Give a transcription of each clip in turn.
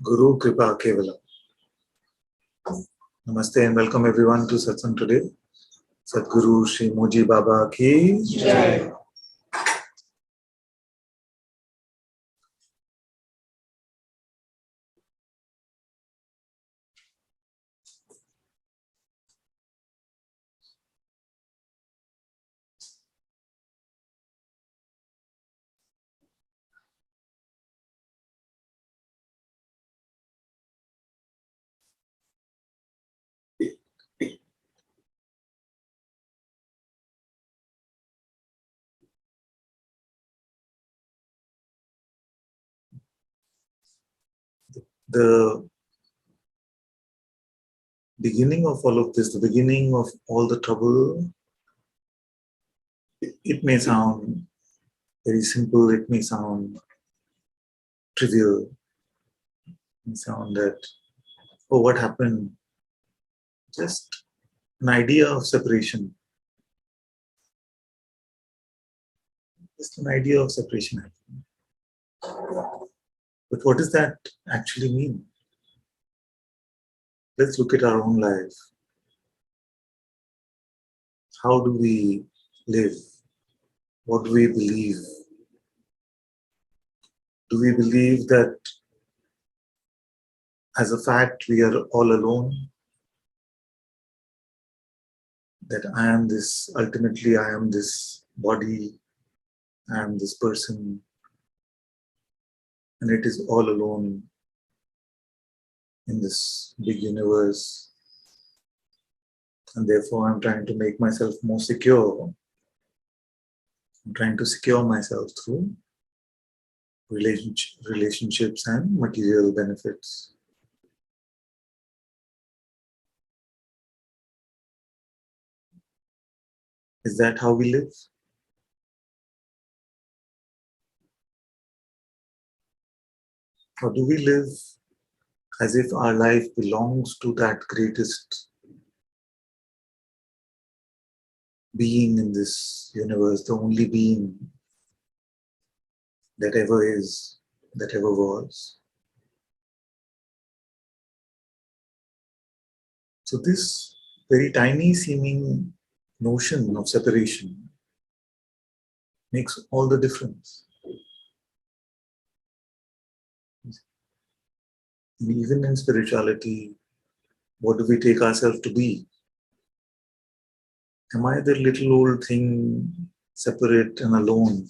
Guru Kripa Kevala. Namaste and welcome everyone to Satsang today. Sadguru Shri Moji Baba ki Jai. The beginning of all of this, the beginning of all the trouble, it may sound very simple, it may sound trivial, it may sound that, oh, what happened? Just an idea of separation. Just an idea of separation happened. But what does that actually mean? Let's look at our own life. How do we live? What do we believe? Do we believe that as a fact we are all alone? That I am this, ultimately I am this body, I am this person, and it is all alone in this big universe. And therefore I'm trying to make myself more secure. I'm trying to secure myself through relationships and material benefits. Is that how we live? Or do we live as if our life belongs to that greatest being in this universe, the only being that ever is, that ever was? So this very tiny seeming notion of separation makes all the difference. Even in spirituality, what do we take ourselves to be? Am I the little old thing, separate and alone,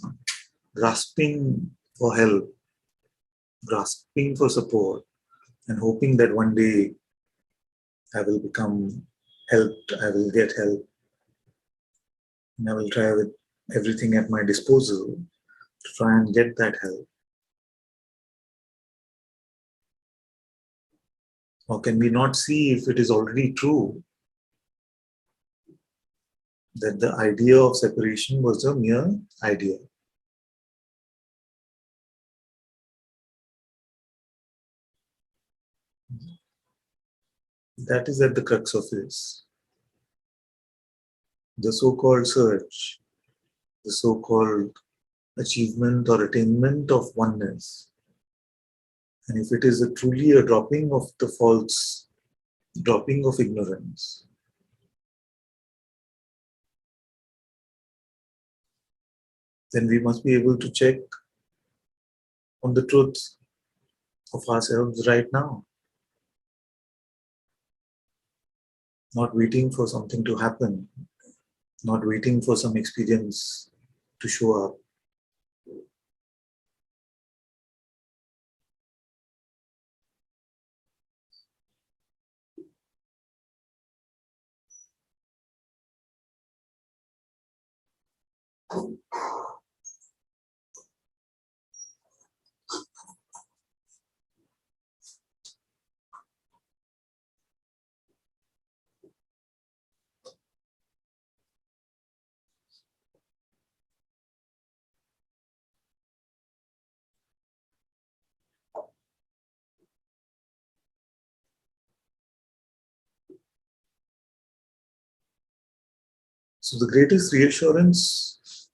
grasping for help, grasping for support, and hoping that one day I will become helped, I will get help, and I will try with everything at my disposal to try and get that help? Or can we not see if it is already true that the idea of separation was a mere idea? That is at the crux of this. The so-called search, the so-called achievement or attainment of oneness. And if it is truly a dropping of the false, dropping of ignorance, then we must be able to check on the truth of ourselves right now. Not waiting for something to happen, not waiting for some experience to show up. So the greatest reassurance,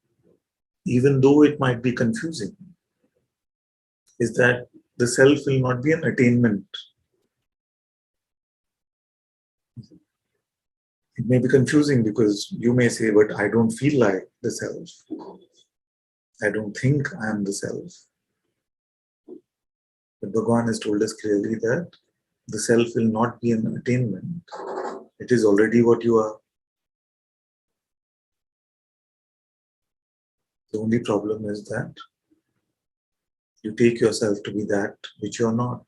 even though it might be confusing, is that the self will not be an attainment. It may be confusing because you may say, but I don't feel like the self. I don't think I am the self. But Bhagavan has told us clearly that the self will not be an attainment. It is already what you are. The only problem is that you take yourself to be that which you are not.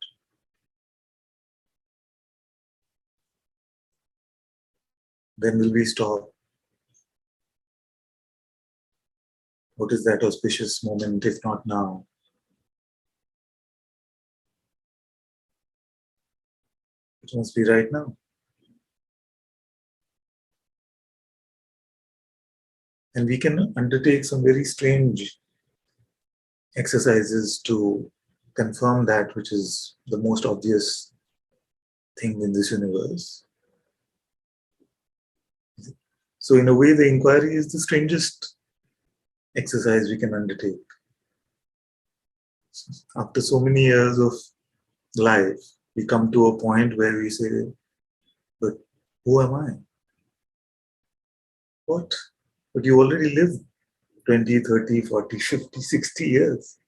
When will we stop? What is that auspicious moment, if not now? It must be right now. And we can undertake some very strange exercises to confirm that which is the most obvious thing in this universe. So in a way, the inquiry is the strangest exercise we can undertake. After so many years of life, we come to a point where we say, but who am I? What? But you already lived 20, 30, 40, 50, 60 years.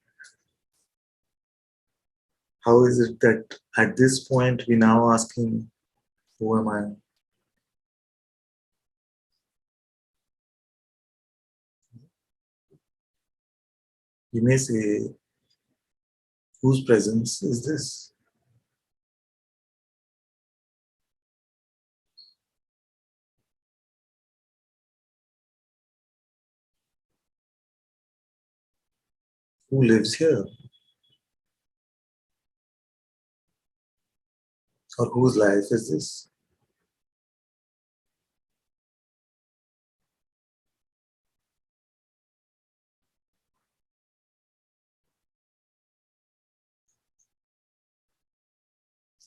How is it that at this point we now asking, who am I? You may say, whose presence is this? Who lives here? Or whose life is this?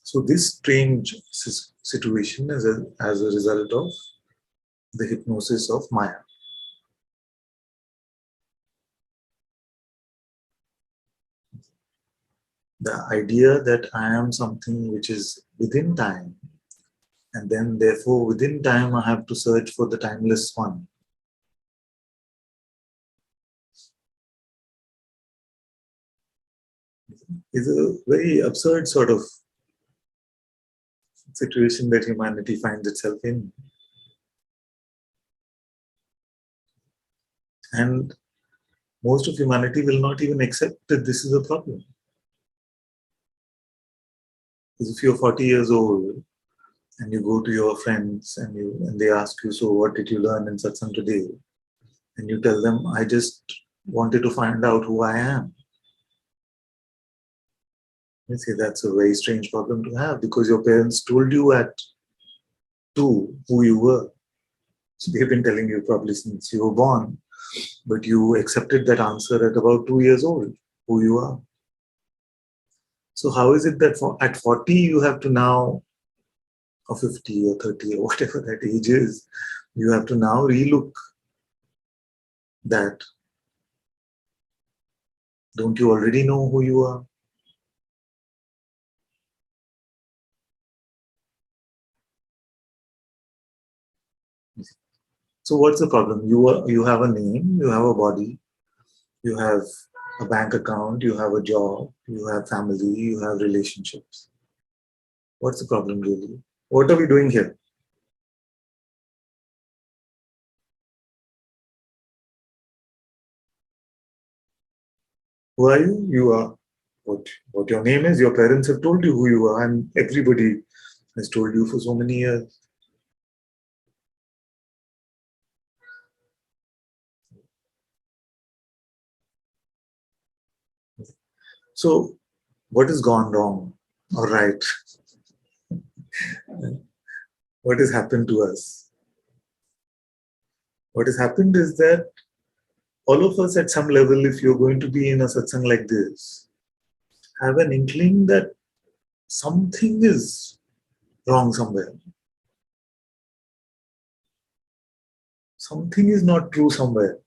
So this strange situation is as a result of the hypnosis of Maya. The idea that I am something which is within time, and then therefore within time I have to search for the timeless one. Is a very absurd sort of situation that humanity finds itself in. And most of humanity will not even accept that this is a problem. Because if you're 40 years old and you go to your friends and they ask you, so what did you learn in Satsang today? And you tell them, I just wanted to find out who I am. You say that's a very strange problem to have because your parents told you at 2 who you were. So they've been telling you probably since you were born, but you accepted that answer at about 2 years old, who you are. So how is it that at 40 you have to now, or 50 or 30 or whatever that age is, you have to now relook that? Don't you already know who you are? So what's the problem? You have a name, you have a body, you have a bank account, you have a job, you have family, you have relationships. What's the problem really? What are we doing here? Who are you? You are what your name is. Your parents have told you who you are, and everybody has told you for so many years. So what has gone wrong or right? What has happened to us? What has happened is that all of us at some level, if you're going to be in a satsang like this, have an inkling that something is wrong somewhere. Something is not true somewhere.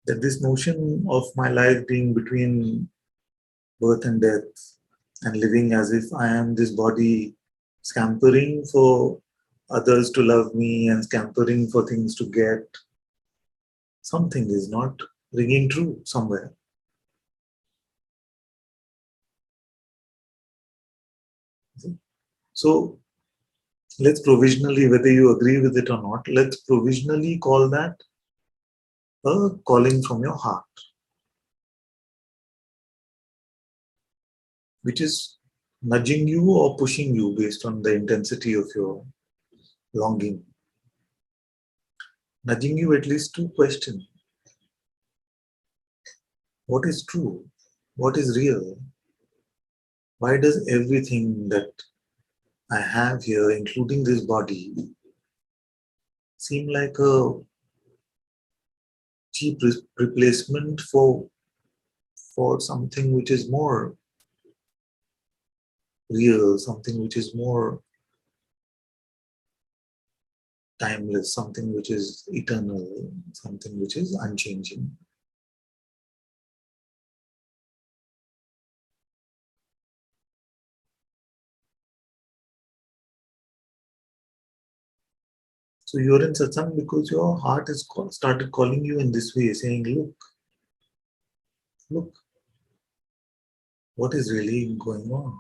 That this notion of my life being between birth and death and living as if I am this body, scampering for others to love me and scampering for things to get, something is not ringing true somewhere. So let's provisionally, whether you agree with it or not, let's provisionally call that a calling from your heart, which is nudging you or pushing you based on the intensity of your longing. Nudging you at least to question what is true, what is real, why does everything that I have here, including this body, seem like a cheap replacement for something which is more real, something which is more timeless, something which is eternal, something which is unchanging. So you're in satsang because your heart has started calling you in this way, saying, look, look, what is really going on?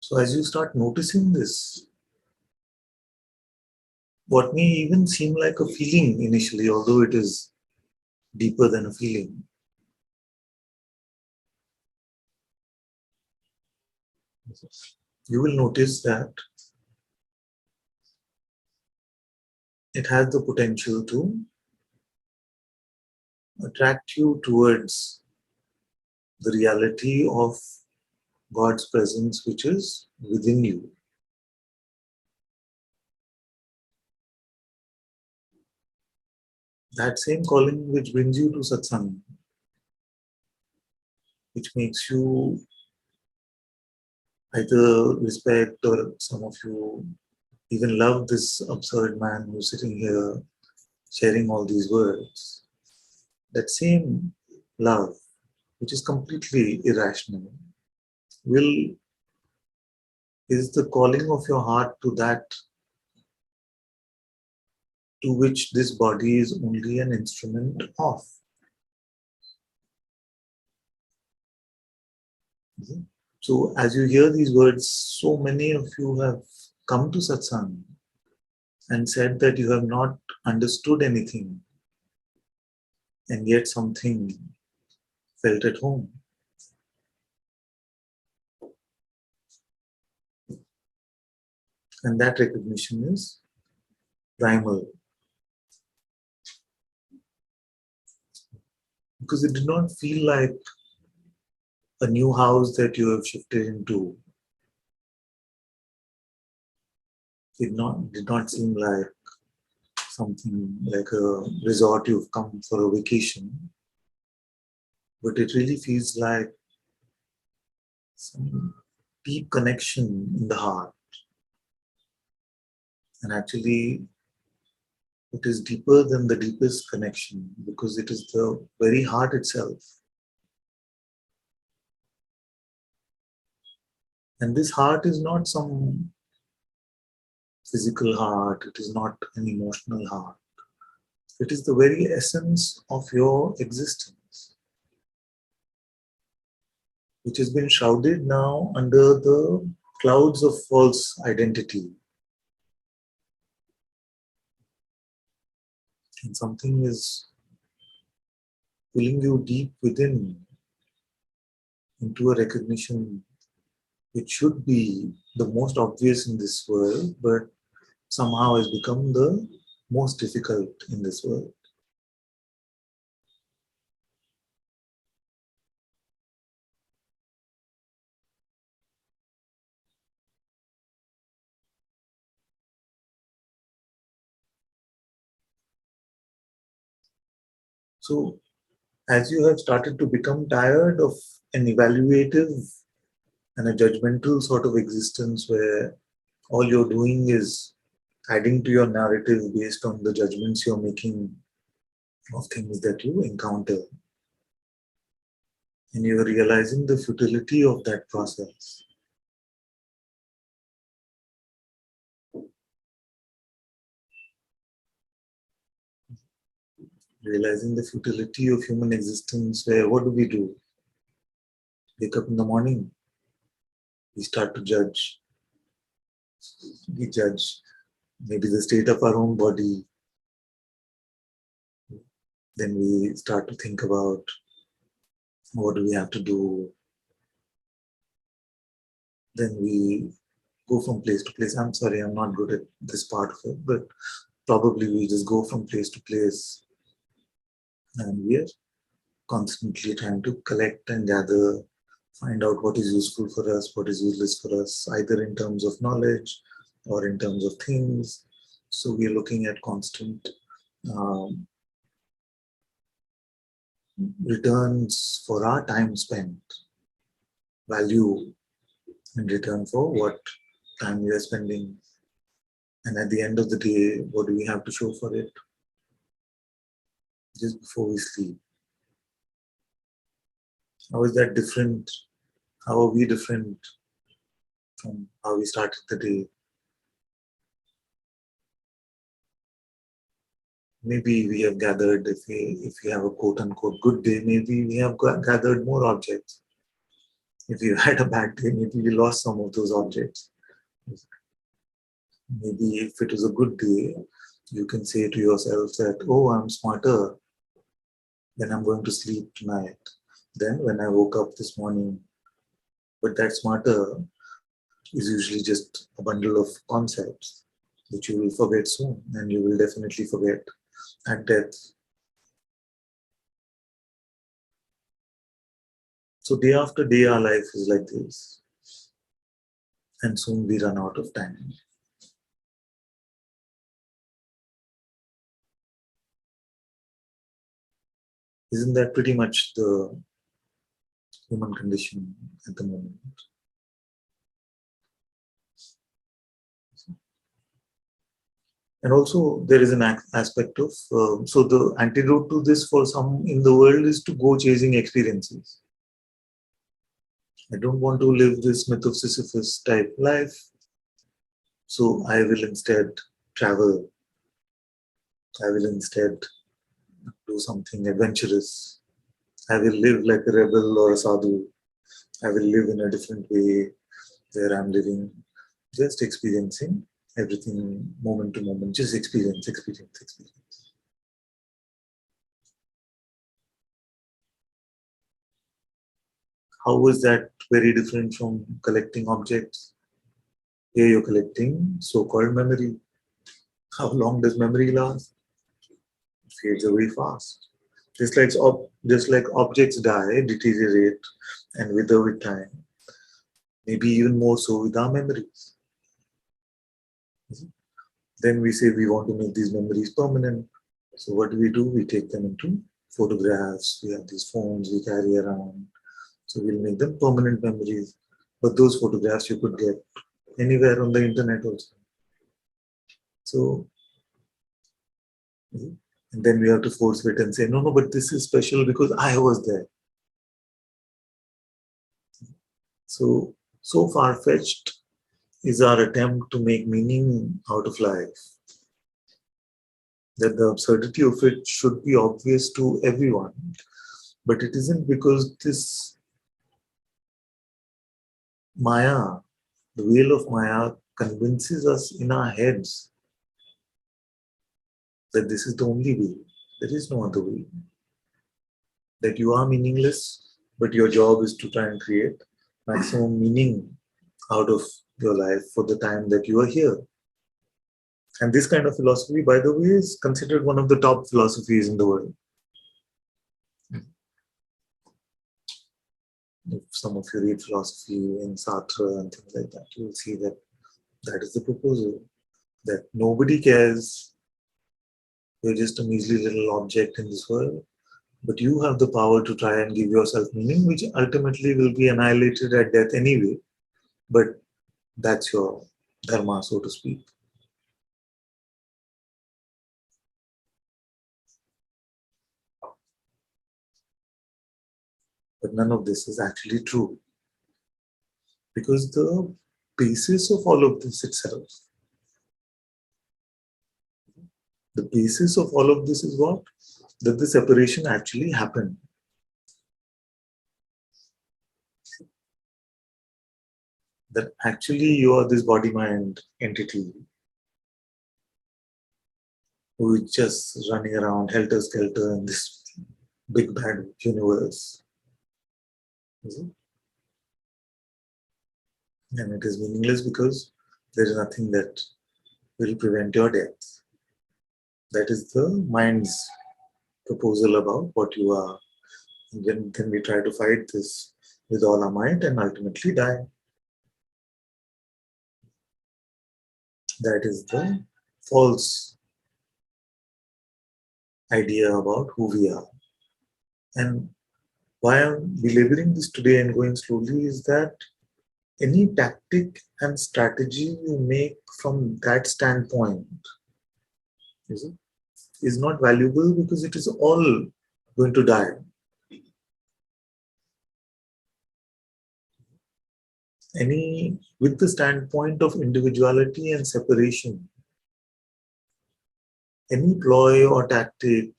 So as you start noticing this, what may even seem like a feeling initially, although it is deeper than a feeling, you will notice that it has the potential to attract you towards the reality of God's presence which is within you. That same calling which brings you to satsang, which makes you either respect or some of you even love this absurd man who's sitting here sharing all these words. That same love, which is completely irrational, will is the calling of your heart to that to which this body is only an instrument of. So as you hear these words, so many of you have come to satsang and said that you have not understood anything and yet something felt at home. And that recognition is primal. Because it did not feel like a new house that you have shifted into. It did not seem like something like a resort you've come for a vacation. But it really feels like some deep connection in the heart. And actually, it is deeper than the deepest connection because it is the very heart itself. And this heart is not some physical heart, it is not an emotional heart. It is the very essence of your existence, which has been shrouded now under the clouds of false identity. And something is pulling you deep within into a recognition which should be the most obvious in this world, but somehow has become the most difficult in this world. So as you have started to become tired of an evaluative and a judgmental sort of existence where all you're doing is adding to your narrative based on the judgments you're making of things that you encounter, and you're realizing the futility of that process. Realizing the futility of human existence, where what do? Wake up in the morning, we start to judge. We judge maybe the state of our own body. Then we start to think about what do we have to do. Then we go from place to place. I'm sorry, I'm not good at this part of it, but probably we just go from place to place, and we are constantly trying to collect and gather, find out what is useful for us, what is useless for us, either in terms of knowledge or in terms of things. So we are looking at constant um, returns for our time spent, value in return for what time we are spending. And at the end of the day, what do we have to show for it? Just before we sleep. How is that different? How are we different from how we started the day? Maybe we have gathered, if we have a quote unquote good day, maybe we have gathered more objects. If you had a bad day, maybe you lost some of those objects. Maybe if it was a good day, you can say to yourself that, oh, I'm smarter when I'm going to sleep tonight than when I woke up this morning. But that smarter is usually just a bundle of concepts which you will forget soon, and you will definitely forget at death. So day after day, our life is like this, and soon we run out of time. Isn't that pretty much the human condition at the moment? And also there is an aspect of, so the antidote to this for some in the world is to go chasing experiences. I don't want to live this myth of Sisyphus type life, so I will instead travel. I will instead do something adventurous. I will live like a rebel or a sadhu. I will live in a different way where I'm living, just experiencing everything moment to moment, just experience, experience, experience. How is that very different from collecting objects? Here you're collecting so-called memory. How long does memory last? It fades away fast. Just like objects die, deteriorate, and wither with time. Maybe even more so with our memories. Then we say we want to make these memories permanent. So what do? We take them into photographs. We have these phones we carry around. So we'll make them permanent memories. But those photographs you could get anywhere on the internet also. So, and then we have to force it and say, no, but this is special because I was there. So far-fetched is our attempt to make meaning out of life, that the absurdity of it should be obvious to everyone. But it isn't, because this Maya, the wheel of Maya, convinces us in our heads that this is the only way. There is no other way. That you are meaningless, but your job is to try and create maximum meaning out of your life for the time that you are here. And this kind of philosophy, by the way, is considered one of the top philosophies in the world. If some of you read philosophy in Sartre and things like that, you will see that that is the proposal, that nobody cares. You're just a measly little object in this world. But you have the power to try and give yourself meaning, which ultimately will be annihilated at death anyway. But that's your dharma, so to speak. But none of this is actually true. Because the basis of all of this itself, the basis of all of this is what? That the separation actually happened. That actually you are this body-mind entity who is just running around helter-skelter in this big bad universe. And it is meaningless because there is nothing that will prevent your death. That is the mind's proposal about what you are. And then we try to fight this with all our might and ultimately die. That is the false idea about who we are. And why I'm belaboring this today and going slowly is that any tactic and strategy you make from that standpoint is not valuable because it is all going to die. With the standpoint of individuality and separation, any ploy or tactic,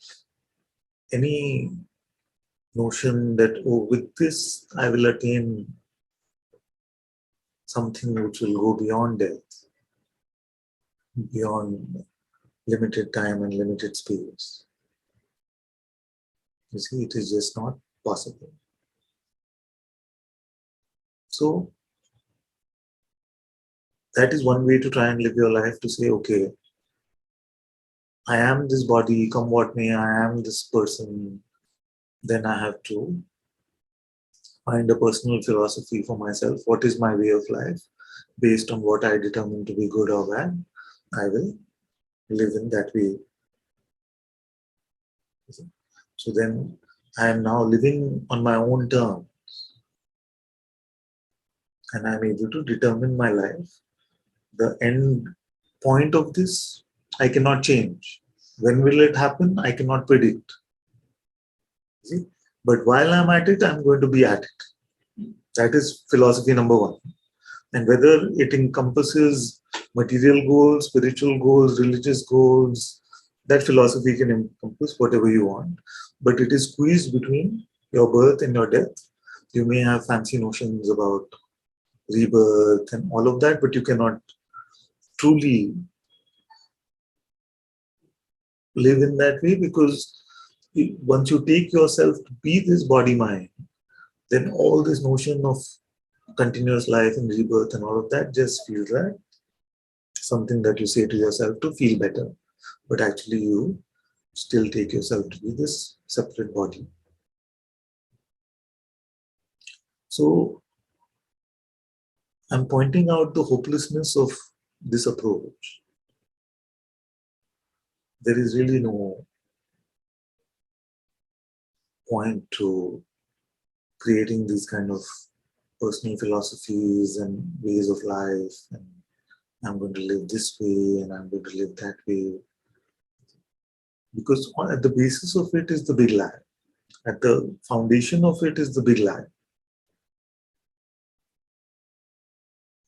any notion that, oh, with this I will attain something which will go beyond death, beyond limited time and limited space. You see, it is just not possible. So, that is one way to try and live your life, to say, okay, I am this body, come what may, I am this person. Then I have to find a personal philosophy for myself. What is my way of life? Based on what I determine to be good or bad, I will live in that way. So then I am now living on my own terms and I am able to determine my life. The end point of this, I cannot change. When will it happen? I cannot predict. See? But while I'm at it, I'm going to be at it. That is philosophy number one. And whether it encompasses material goals, spiritual goals, religious goals, that philosophy can encompass whatever you want. But it is squeezed between your birth and your death. You may have fancy notions about rebirth and all of that, but you cannot truly live in that way, because once you take yourself to be this body mind, then all this notion of continuous life and rebirth and all of that just feels like something that you say to yourself to feel better. But actually you still take yourself to be this separate body. So I'm pointing out the hopelessness of this approach. There is really no point to creating these kind of personal philosophies and ways of life, and I'm going to live this way and I'm going to live that way. Because at the basis of it is the big lie. At the foundation of it is the big lie.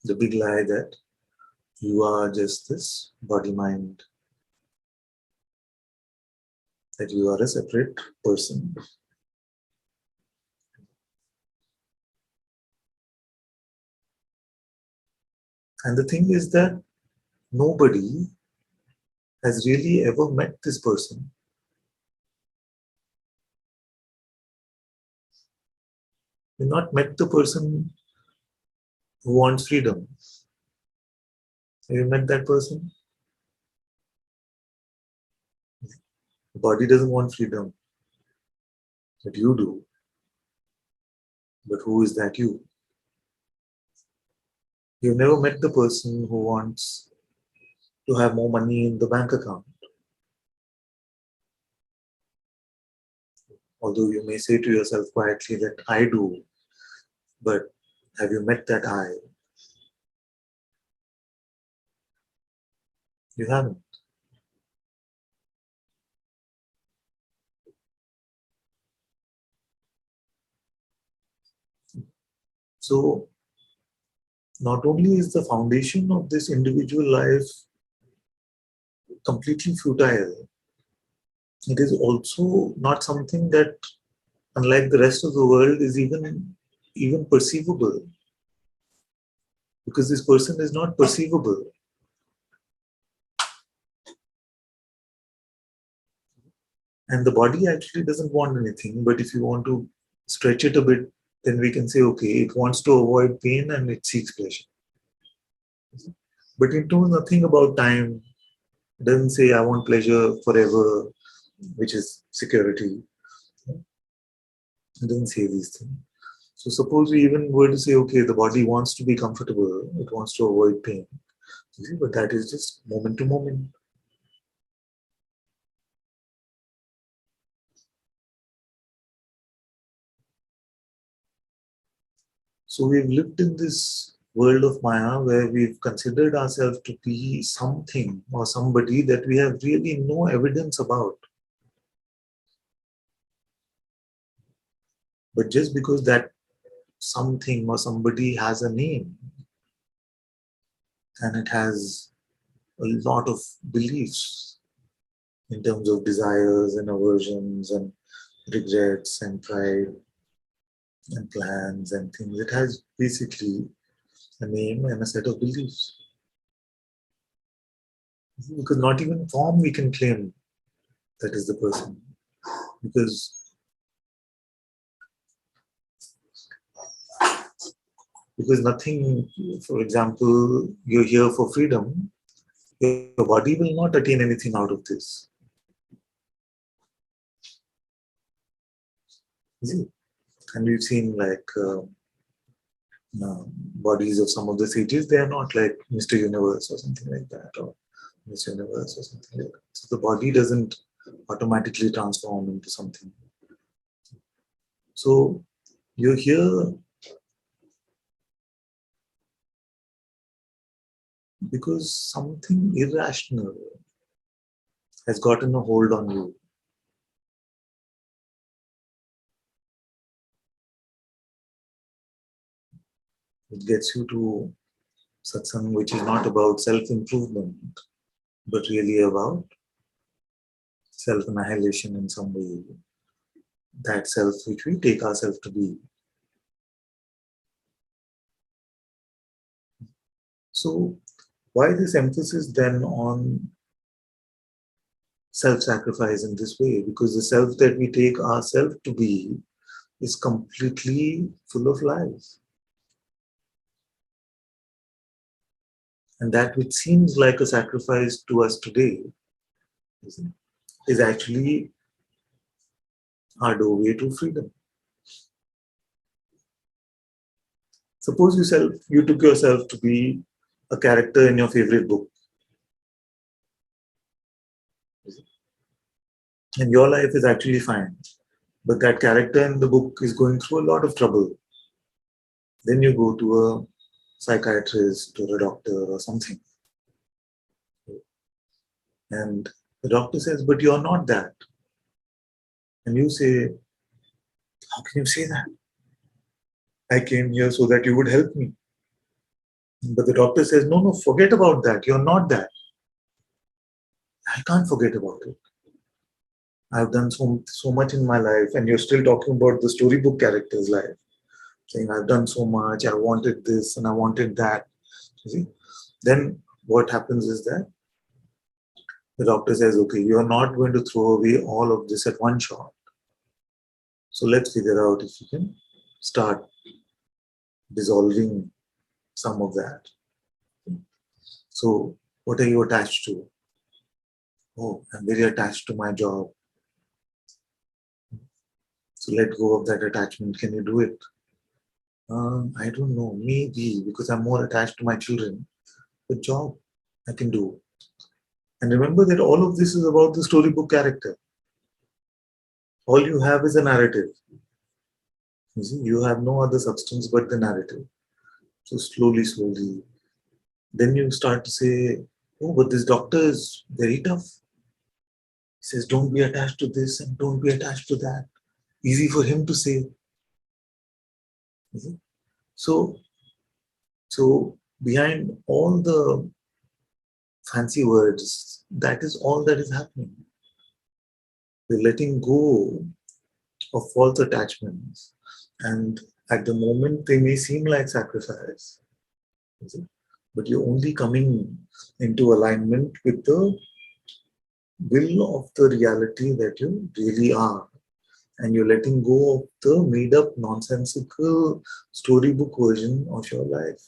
The big lie that you are just this body-mind, that you are a separate person. And the thing is that nobody has really ever met this person. You've not met the person who wants freedom. Have you met that person? The body doesn't want freedom, but you do. But who is that you? You've never met the person who wants to have more money in the bank account, Although you may say to yourself quietly that I do, but have you met that I? You haven't. So not only is the foundation of this individual life completely futile, it is also not something that, unlike the rest of the world, is even perceivable, because this person is not perceivable. And the body actually doesn't want anything, but if you want to stretch it a bit, then we can say, okay, it wants to avoid pain and it seeks pleasure. But it knows nothing about time. It doesn't say, I want pleasure forever, which is security. It doesn't say these things. So suppose we even were to say, okay, the body wants to be comfortable, it wants to avoid pain. You see, but that is just moment to moment. So we've lived in this world of Maya where we've considered ourselves to be something or somebody that we have really no evidence about. But just because that something or somebody has a name and it has a lot of beliefs in terms of desires and aversions and regrets and pride and plans and things, it has basically a name and a set of beliefs. Because not even form we can claim that is the person. Because nothing, for example, you're here for freedom, your body will not attain anything out of this. You see? And we've seen like bodies of some of the sages, they are not like Mr. Universe or something like that, or Miss Universe or something like that. So the body doesn't automatically transform into something. So you're here because something irrational has gotten a hold on you. It gets you to satsang, which is not about self-improvement, but really about self-annihilation in some way. That self which we take ourselves to be. So why this emphasis then on self-sacrifice in this way? Because the self that we take ourselves to be is completely full of lies. And that which seems like a sacrifice to us today is actually our doorway to freedom. Suppose you took yourself to be a character in your favorite book. And your life is actually fine. But that character in the book is going through a lot of trouble. Then you go to a psychiatrist or a doctor or something. And the doctor says, but you're not that. And you say, how can you say that? I came here so that you would help me. But the doctor says, no, no, forget about that. You're not that. I can't forget about it. I've done so much in my life, and you're still talking about the storybook character's life, saying, I've done so much, I wanted this and I wanted that. You see? Then what happens is that the doctor says, okay, you're not going to throw away all of this at one shot. So let's figure out if you can start dissolving some of that. So what are you attached to? Oh, I'm very attached to my job. So let go of that attachment. Can you do it? I don't know. Maybe because I'm more attached to my children. The job I can do. And remember that all of this is about the storybook character. All you have is a narrative. You see, you have no other substance but the narrative. So slowly, slowly, then you start to say, oh, but this doctor is very tough. He says, don't be attached to this and don't be attached to that. Easy for him to say. You see? So, so behind all the fancy words, that is all that is happening. We're letting go of false attachments. And at the moment, they may seem like sacrifice. You see? But you're only coming into alignment with the will of the reality that you really are. And you're letting go of the made up, nonsensical storybook version of your life.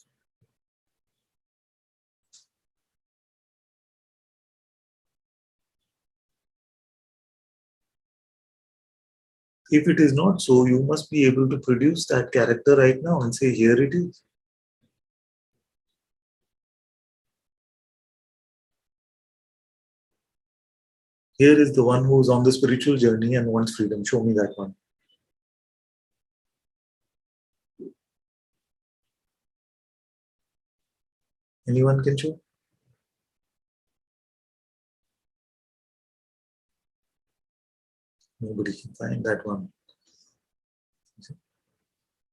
If it is not so, you must be able to produce that character right now and say, here it is. Here is the one who's on the spiritual journey and wants freedom. Show me that one. Anyone can show? Nobody can find that one.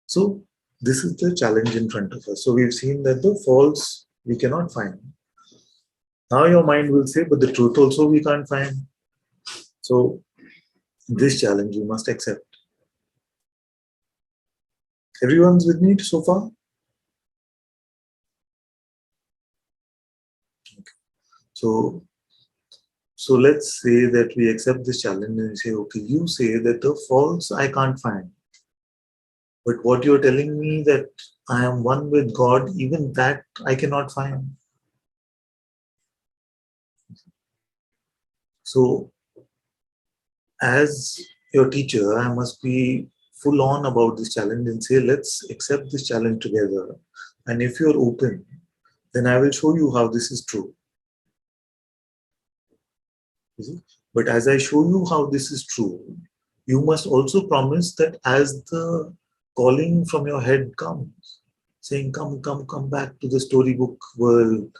So this is the challenge in front of us. So we've seen that the false we cannot find. Now your mind will say, but the truth also we can't find. So this challenge you must accept. Everyone's with me so far? Okay. So let's say that we accept this challenge and say, okay, you say that the false I can't find. But what you're telling me that I am one with God, even that I cannot find. So as your teacher, I must be full on about this challenge and say, let's accept this challenge together. And if you're open, then I will show you how this is true. You see? But as I show you how this is true, you must also promise that as the calling from your head comes, saying, come, come, come back to the storybook world,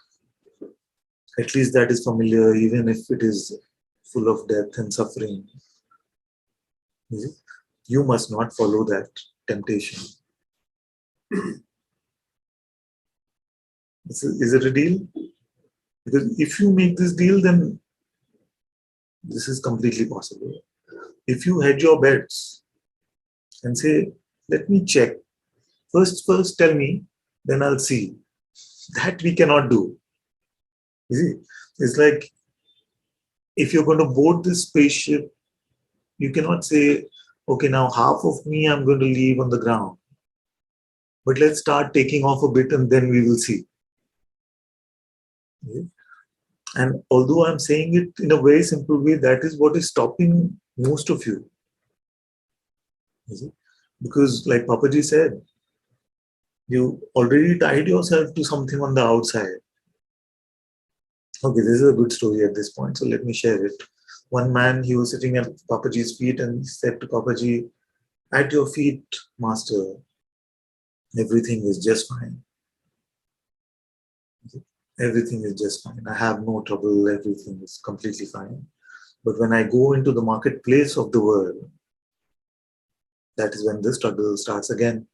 at least that is familiar, even if it is full of death and suffering. You see? You must not follow that temptation. Is it a deal? Because if you make this deal, then this is completely possible. If you hedge your bets and say, let me check. First tell me, then I'll see. That we cannot do. You see, it's like if you're going to board this spaceship, you cannot say, okay, now half of me I'm going to leave on the ground. But let's start taking off a bit and then we will see. Okay? And although I'm saying it in a very simple way, that is what is stopping most of you. You see? Because like Papaji said, you already tied yourself to something on the outside. Okay, this is a good story at this point, so let me share it. One man, he was sitting at Papaji's feet and he said to Papaji, at your feet, master, everything is just fine. Everything is just fine. I have no trouble, everything is completely fine. But when I go into the marketplace of the world, that is when the struggle starts again.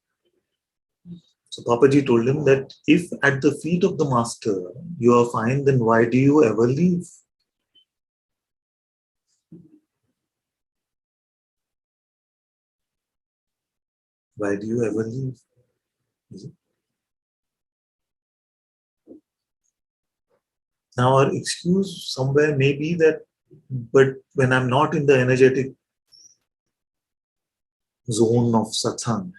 So Papaji told him that if at the feet of the master you are fine, then why do you ever leave? Why do you ever leave? Now our excuse somewhere may be that, but when I'm not in the energetic zone of satsang,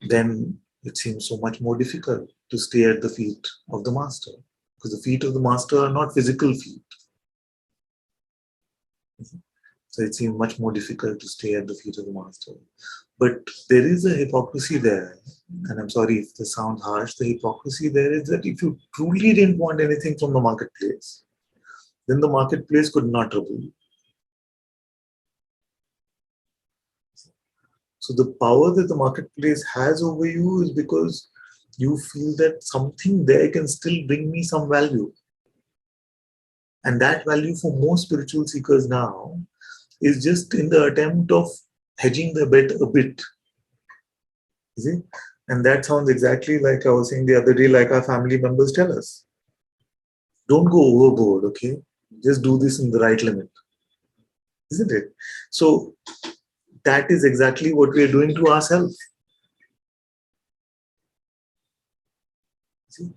then it seems so much more difficult to stay at the feet of the master. Because the feet of the master are not physical feet. So it seems much more difficult to stay at the feet of the master. But there is a hypocrisy there. And I'm sorry if this sounds harsh. The hypocrisy there is that if you truly didn't want anything from the marketplace, then the marketplace could not trouble you. So the power that the marketplace has over you is because you feel that something there can still bring me some value. And that value for most spiritual seekers now is just in the attempt of hedging the bet a bit. You see? And that sounds exactly like I was saying the other day, like our family members tell us. Don't go overboard, okay? Just do this in the right limit. Isn't it? So that is exactly what we are doing to ourselves. See?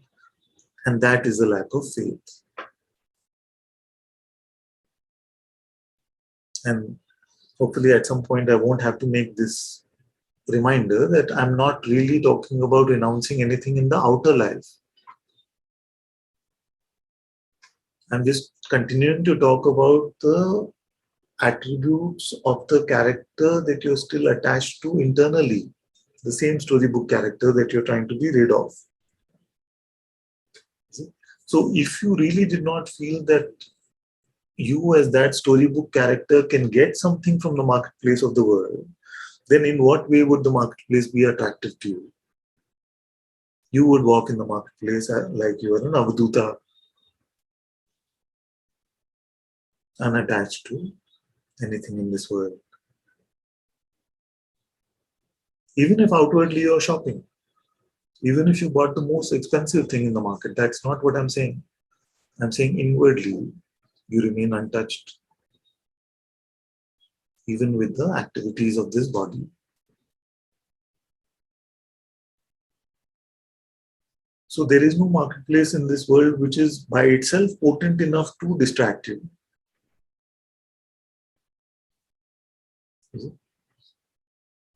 And that is a lack of faith. And hopefully at some point I won't have to make this reminder that I'm not really talking about renouncing anything in the outer life. I'm just continuing to talk about the attributes of the character that you're still attached to internally, the same storybook character that you're trying to be rid of. So if you really did not feel that you as that storybook character can get something from the marketplace of the world, then in what way would the marketplace be attractive to you? You would walk in the marketplace like you are an Avadhuta, unattached to anything in this world. Even if outwardly you're shopping, even if you bought the most expensive thing in the market, that's not what I'm saying. I'm saying inwardly, you remain untouched, even with the activities of this body. So there is no marketplace in this world which is by itself potent enough to distract you.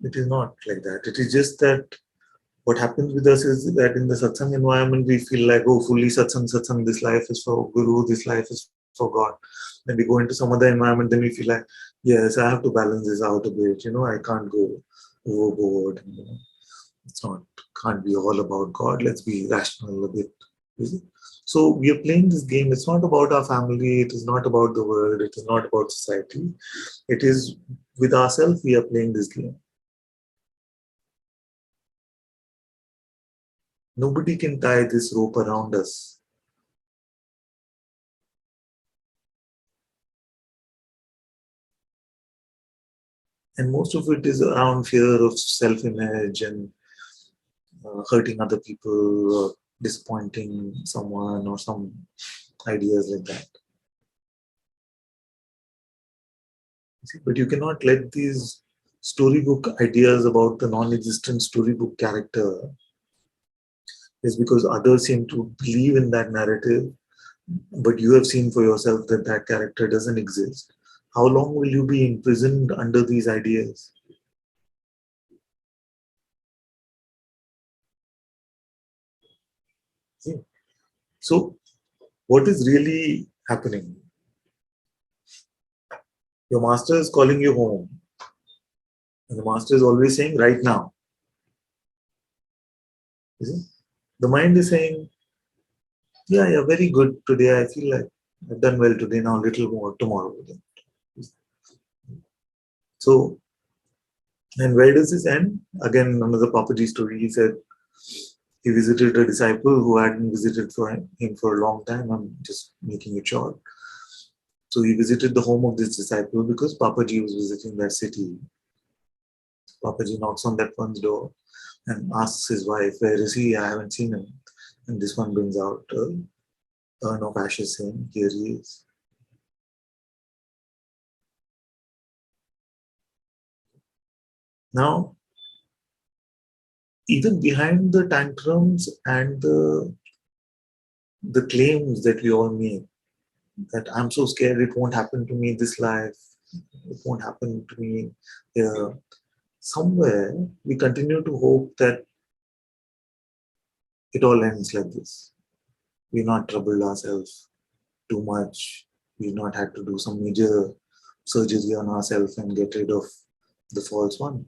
It is not like that. It is just that what happens with us is that in the satsang environment, we feel like, oh, fully satsang, satsang, this life is for Guru, this life is for God. Then we go into some other environment, then we feel like, yes, I have to balance this out a bit. I can't go overboard. It's not, can't be all about God. Let's be rational a bit. You see? So we are playing this game. It's not about our family. It is not about the world. It is not about society. It is with ourselves we are playing this game. Nobody can tie this rope around us. And most of it is around fear of self-image and hurting other people or disappointing someone or some ideas like that. See, but you cannot let these storybook ideas about the non-existent storybook character is because others seem to believe in that narrative, but you have seen for yourself that that character doesn't exist. How long will you be imprisoned under these ideas? See? So, what is really happening? Your master is calling you home, and the master is always saying, right now. You see? The mind is saying, yeah, yeah, very good today. I feel like I've done well today, now a little more tomorrow. So, and where does this end? Again, another Papaji story. He said he visited a disciple who hadn't visited him for a long time. I'm just making it short. So he visited the home of this disciple because Papaji was visiting that city. Papaji knocks on that one's door and asks his wife, where is he? I haven't seen him. And this one brings out a urn of ashes saying, here he is. Now, even behind the tantrums and the claims that we all make, that I'm so scared it won't happen to me this life, it won't happen to me here. Somewhere we continue to hope that it all ends like this. We've not troubled ourselves too much. We've not had to do some major surgery on ourselves and get rid of the false one.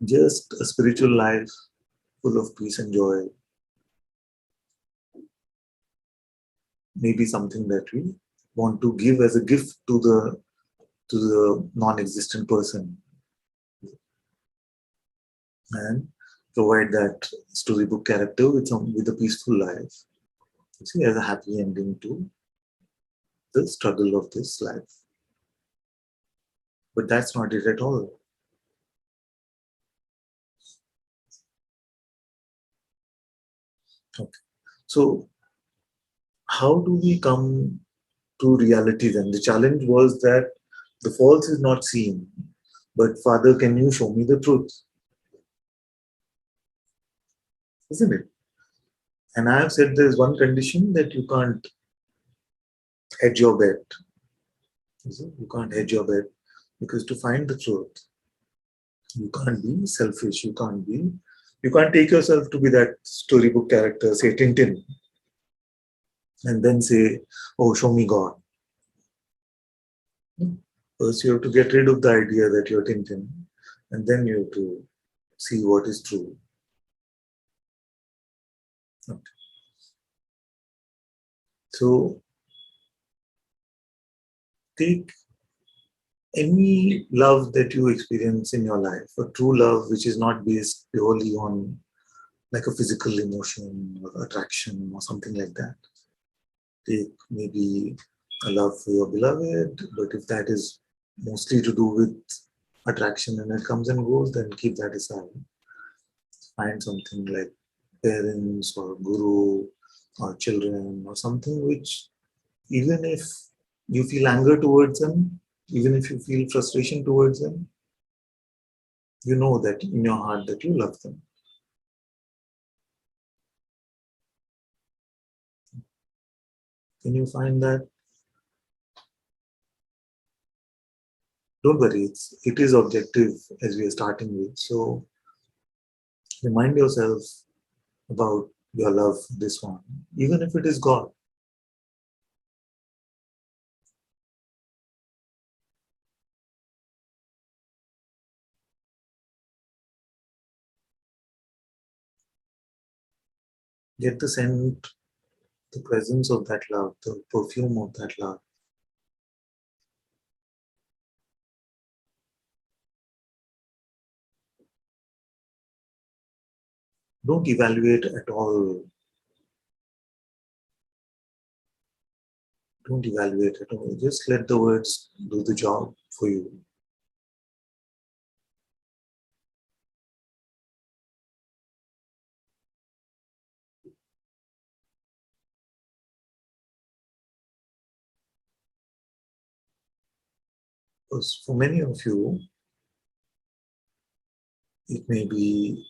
Just a spiritual life full of peace and joy. Maybe something that we want to give as a gift to the non-existent person. and provide that storybook character with a peaceful life. You see, as a happy ending to the struggle of this life. But that's not it at all. Okay. So, how do we come to reality then? The challenge was that the false is not seen, but Father, can you show me the truth? Isn't it? And I have said there's one condition that you can't hedge your bet. You can't hedge your bet because to find the truth, you can't be selfish. You can't take yourself to be that storybook character, say Tintin, and then say, "Oh, show me God." First, you have to get rid of the idea that you're Tintin, and then you have to see what is true. Okay. So, take any love that you experience in your life, a true love which is not based purely on like a physical emotion or attraction or something like that. Take maybe a love for your beloved, but if that is mostly to do with attraction and it comes and goes, then keep that aside. Find something like parents or guru or children or something which, even if you feel anger towards them, even if you feel frustration towards them, you know that in your heart that you love them. Can you find that? Don't worry, it is objective as we are starting with. So remind yourself about your love for this one, even if it is God. Get the scent, the presence of that love, the perfume of that love. Don't evaluate at all. Don't evaluate at all. Just let the words do the job for you. Because for many of you, it may be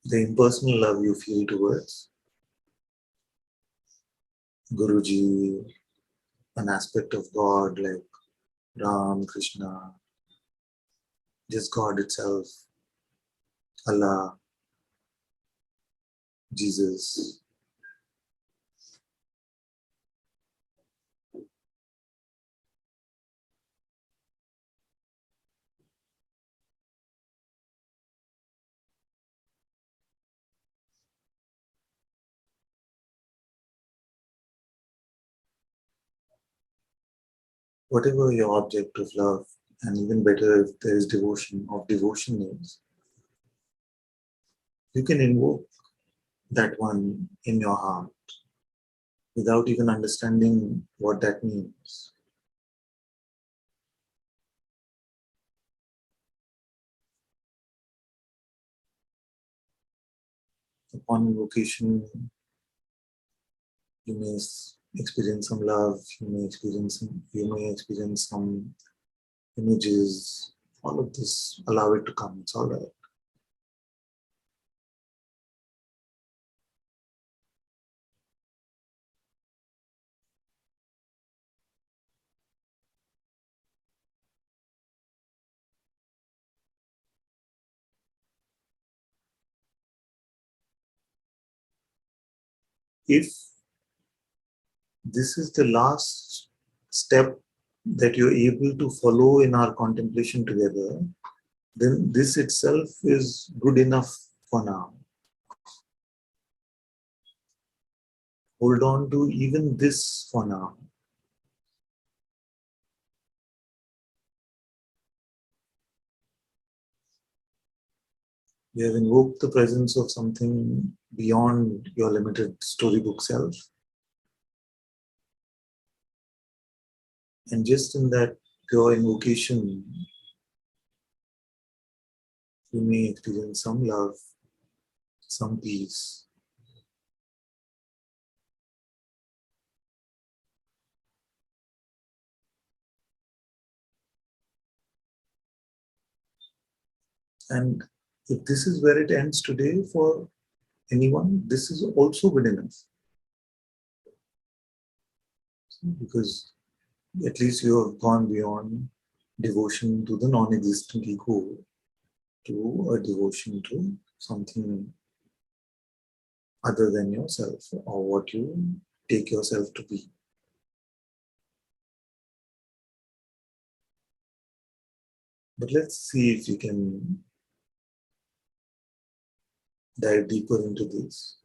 the impersonal love you feel towards Guruji, an aspect of God like Ram, Krishna, just God itself, Allah, Jesus. Whatever your object of love, and even better if there is devotion is, you can invoke that one in your heart without even understanding what that means. Upon invocation, you may experience some love, you may experience some images, all of this, allow it to come, it's all right. If this is the last step that you're able to follow in our contemplation together, then this itself is good enough for now. Hold on to even this for now. You have invoked the presence of something beyond your limited storybook self. And just in that pure invocation, you may experience some love, some peace. And if this is where it ends today for anyone, this is also good enough. Because at least you have gone beyond devotion to the non-existent ego to a devotion to something other than yourself or what you take yourself to be. But let's see if we can dive deeper into this.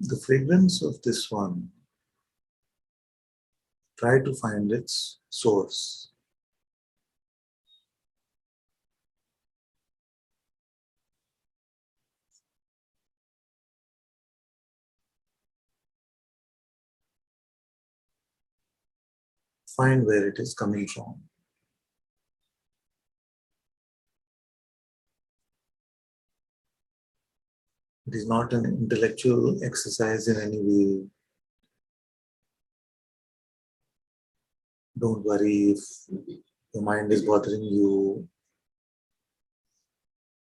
The fragrance of this one, try to find its source. Find where it is coming from. It is not an intellectual exercise in any way. Don't worry if your mind is bothering you,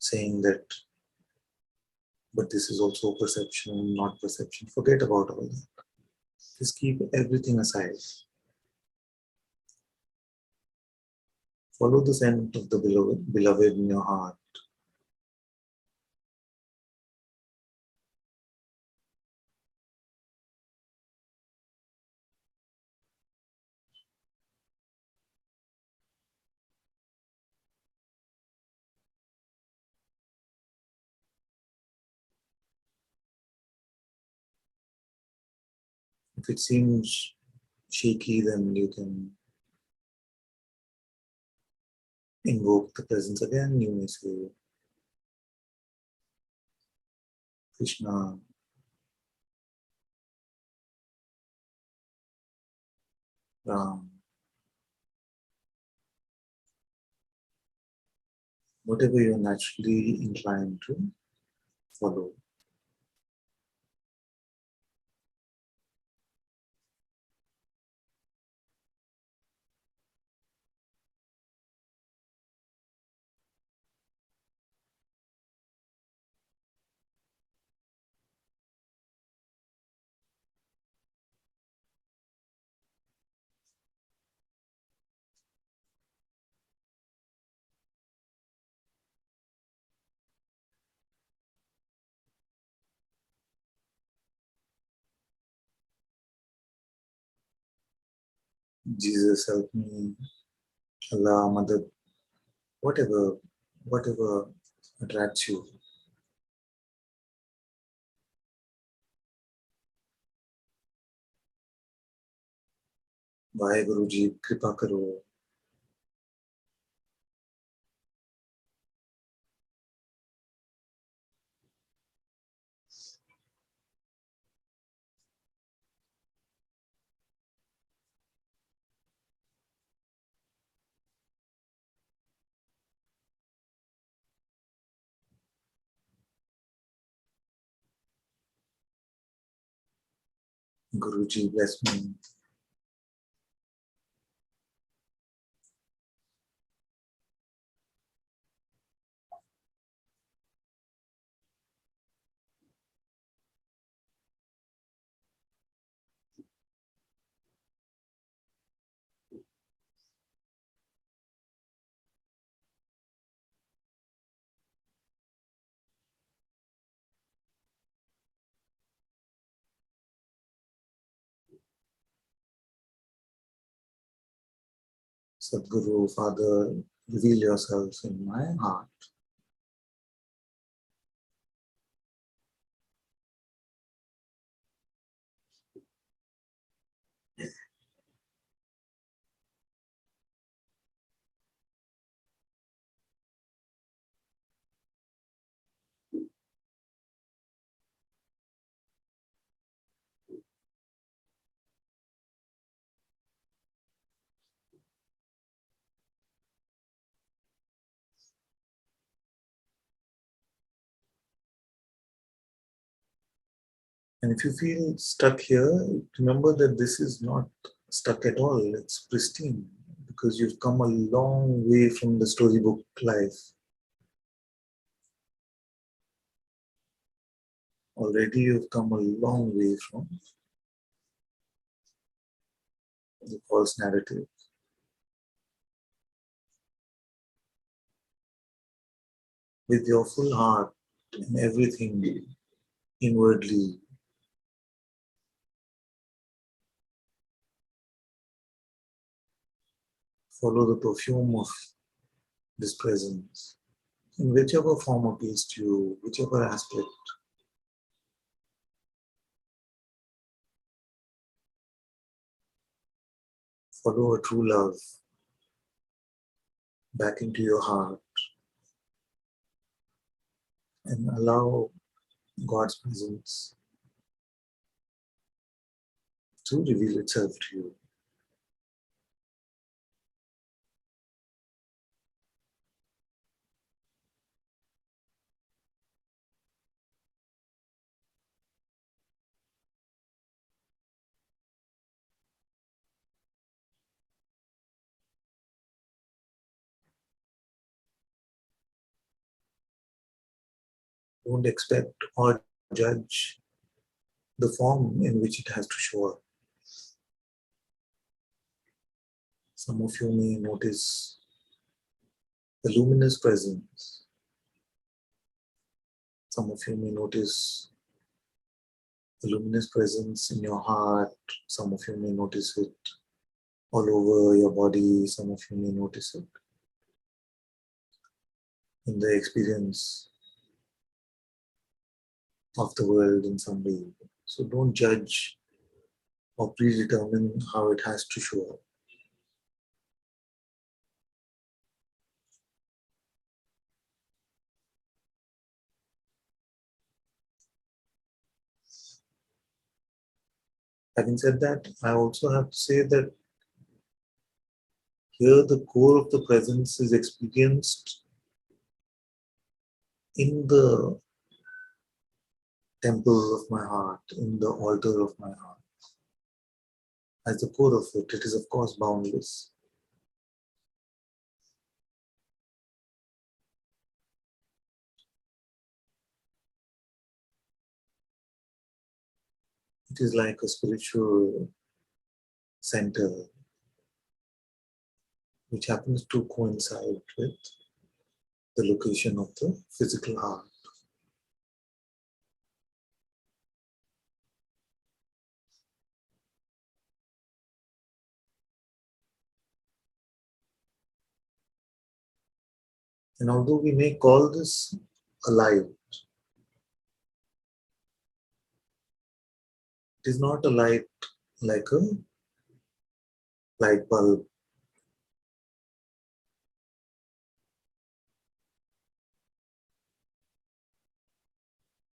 saying that, but this is also perception, not perception. Forget about all that. Just keep everything aside. Follow the scent of the beloved in your heart. If it seems shaky, then you can invoke the presence again. You may say, Krishna, Ram, whatever you're naturally inclined to follow. Jesus help me, Allah, Mother, whatever attracts you. Waheguru ji कृपा करो. Guru ji bless me. Sadguru, Father, reveal yourself in my heart. And if you feel stuck here, remember that this is not stuck at all. It's pristine because you've come a long way from the storybook life. Already you've come a long way from the false narrative. With your full heart and everything inwardly, follow the perfume of this presence. In whichever form appeals to you, whichever aspect, follow a true love back into your heart and allow God's presence to reveal itself to you. Don't expect or judge the form in which it has to show up. Some of you may notice the luminous presence. Some of you may notice the luminous presence in your heart. Some of you may notice it all over your body. Some of you may notice it in the experience of the world in some way. So don't judge or predetermine how it has to show up. Having said that, I also have to say that here the core of the presence is experienced in the temple of my heart, in the altar of my heart. As the core of it, it is of course boundless. It is like a spiritual center which happens to coincide with the location of the physical heart. And although we may call this a light, it is not a light like a light bulb.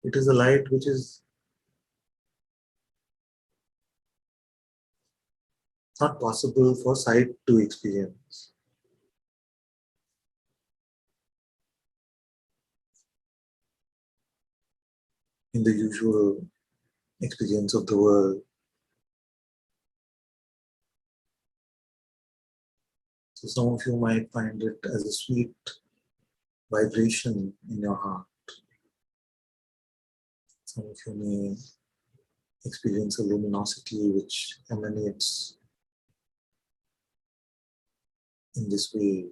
It is a light which is not possible for sight to experience. In the usual experience of the world. So some of you might find it as a sweet vibration in your heart. Some of you may experience a luminosity which emanates in this way.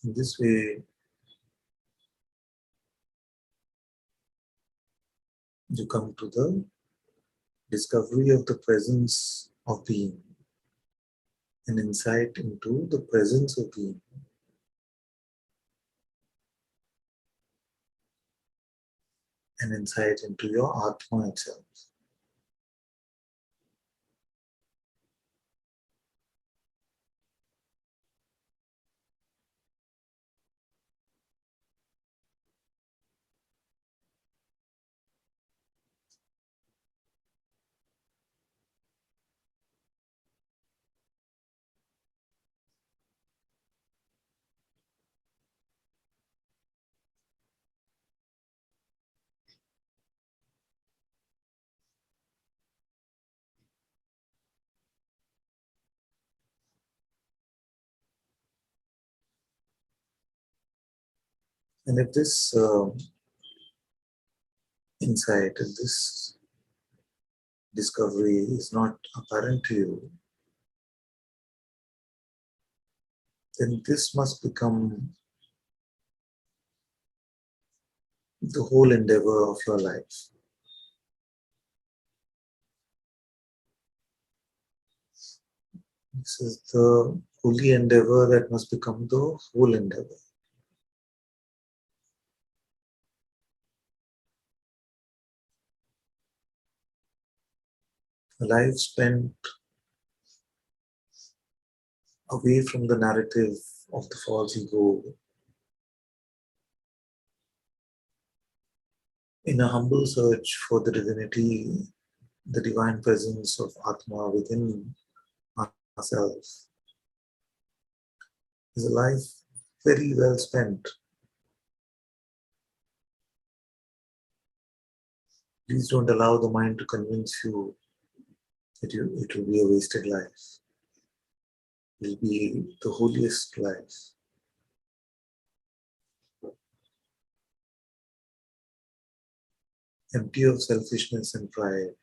In this way, you come to the discovery of the presence of being, an insight into the presence of being. An insight into your Atma itself. And if this insight, if this discovery is not apparent to you, then this must become the whole endeavor of your life. This is the holy endeavor that must become the whole endeavor. A life spent away from the narrative of the false ego, in a humble search for the divinity, the divine presence of Atma within ourselves, is a life very well spent. Please don't allow the mind to convince you that it will be a wasted life. It will be the holiest life. Empty of selfishness and pride.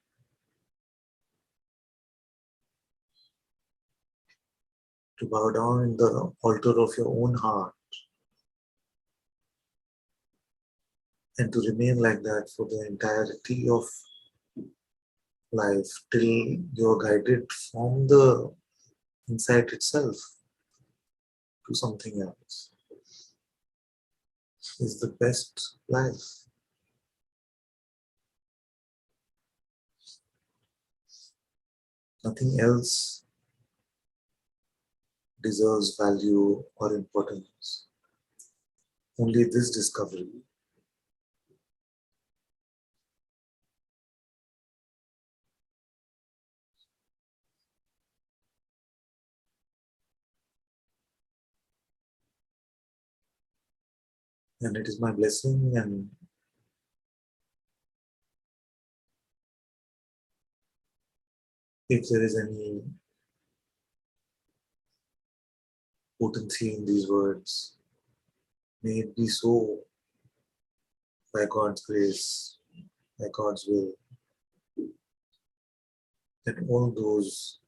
To bow down in the altar of your own heart and to remain like that for the entirety of life till you're guided from the insight itself to something else is the best life. Nothing else deserves value or importance. Only this discovery. And it is my blessing, and if there is any potency in these words, may it be so by God's grace, by God's will, that all those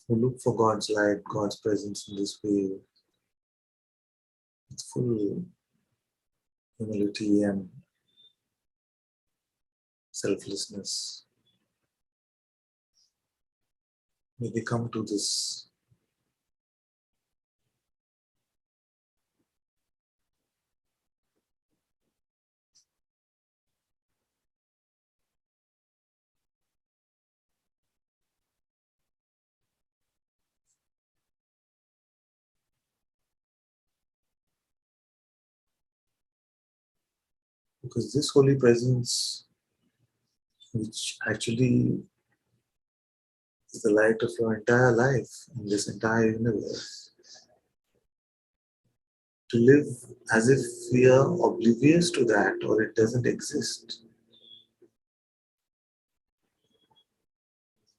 who look for God's light, God's presence in this way, with full humility and selflessness, may they come to this because this holy presence, which actually is the light of your entire life in this entire universe, to live as if we are oblivious to that or it doesn't exist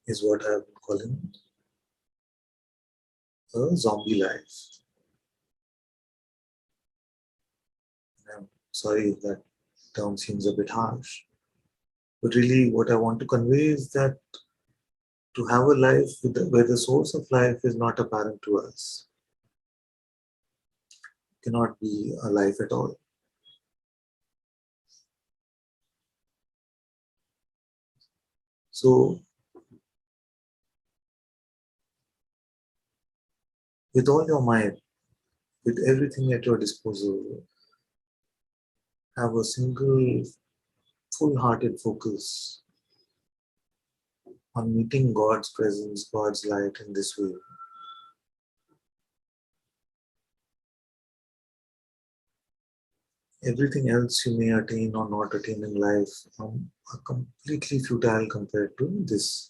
is what I've been calling a zombie life. And I'm sorry if that term seems a bit harsh, but really what I want to convey is that to have a life where the source of life is not apparent to us cannot be a life at all. So, with all your might, with everything at your disposal, have a single full-hearted focus on meeting God's presence, God's light in this way. Everything else you may attain or not attain in life are completely futile compared to this.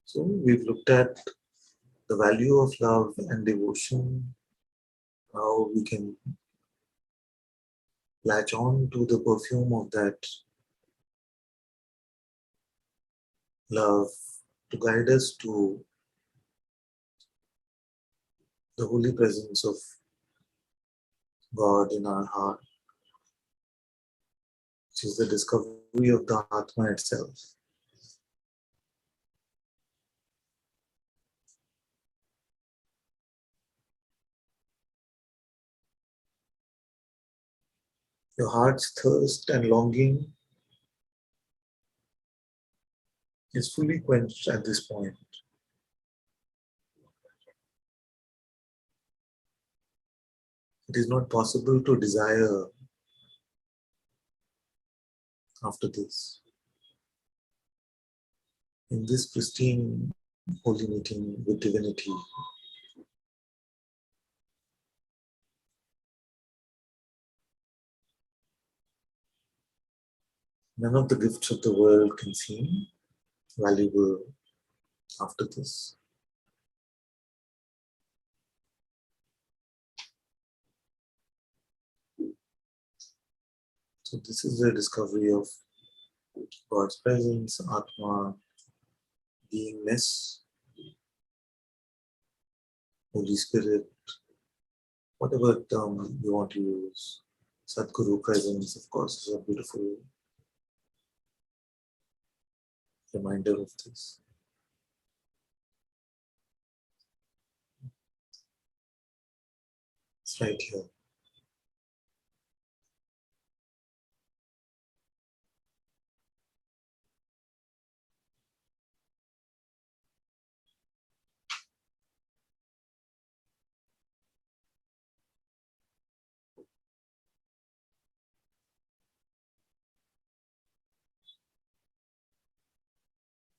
So we've looked at the value of love and devotion, how we can latch on to the perfume of that love to guide us to the holy presence of God in our heart, which is the discovery of the Atma itself. Your heart's thirst and longing is fully quenched at this point. It is not possible to desire after this. In this pristine holy meeting with divinity, none of the gifts of the world can seem valuable after this. So this is the discovery of God's presence, Atma, beingness, Holy Spirit, whatever term you want to use. Sadguru presence, of course, is a beautiful reminder of this. It's right here.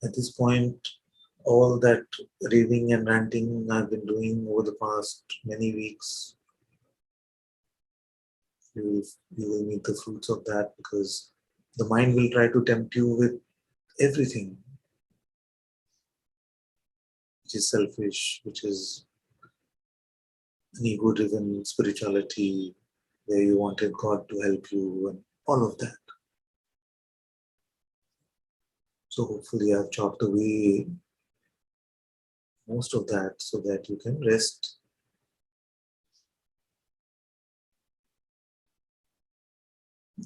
At this point, all that raving and ranting I've been doing over the past many weeks, you will meet the fruits of that, because the mind will try to tempt you with everything which is selfish, which is an ego-driven spirituality, where you wanted God to help you and all of that. So hopefully I've chopped away most of that so that you can rest.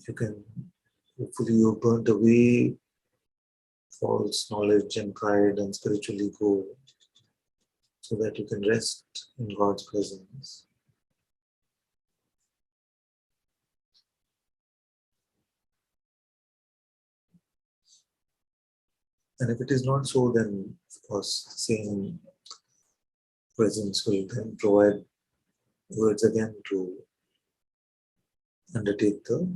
You can, hopefully you've burnt away false knowledge and pride and spiritual ego so that you can rest in God's presence. And if it is not so, then of course the same presence will then provide words again to undertake the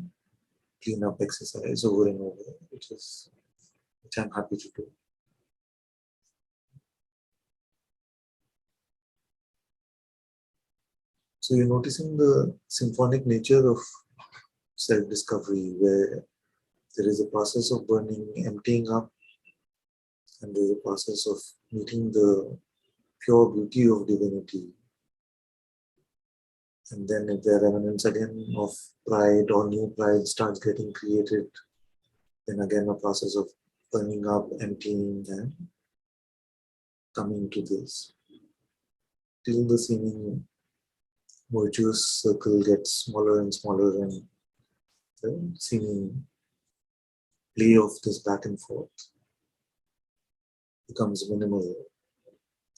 cleanup exercise over and over, which I'm happy to do. So you're noticing the symphonic nature of self-discovery, where there is a process of burning, emptying up, and there's a process of meeting the pure beauty of divinity. And then if there are remnants again of pride or new pride starts getting created, then again a process of burning up, emptying, and coming to this, till the seeming virtuous circle gets smaller and smaller, and the seeming play of this back and forth becomes minimal.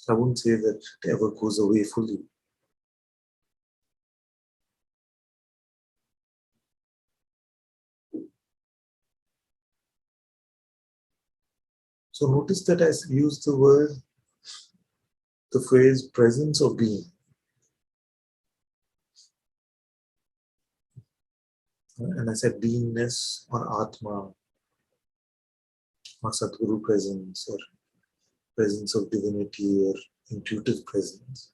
I wouldn't say that it ever goes away fully. So notice that I use the phrase presence of being. And I said beingness or Atma or Sadguru presence or presence of divinity or intuitive presence.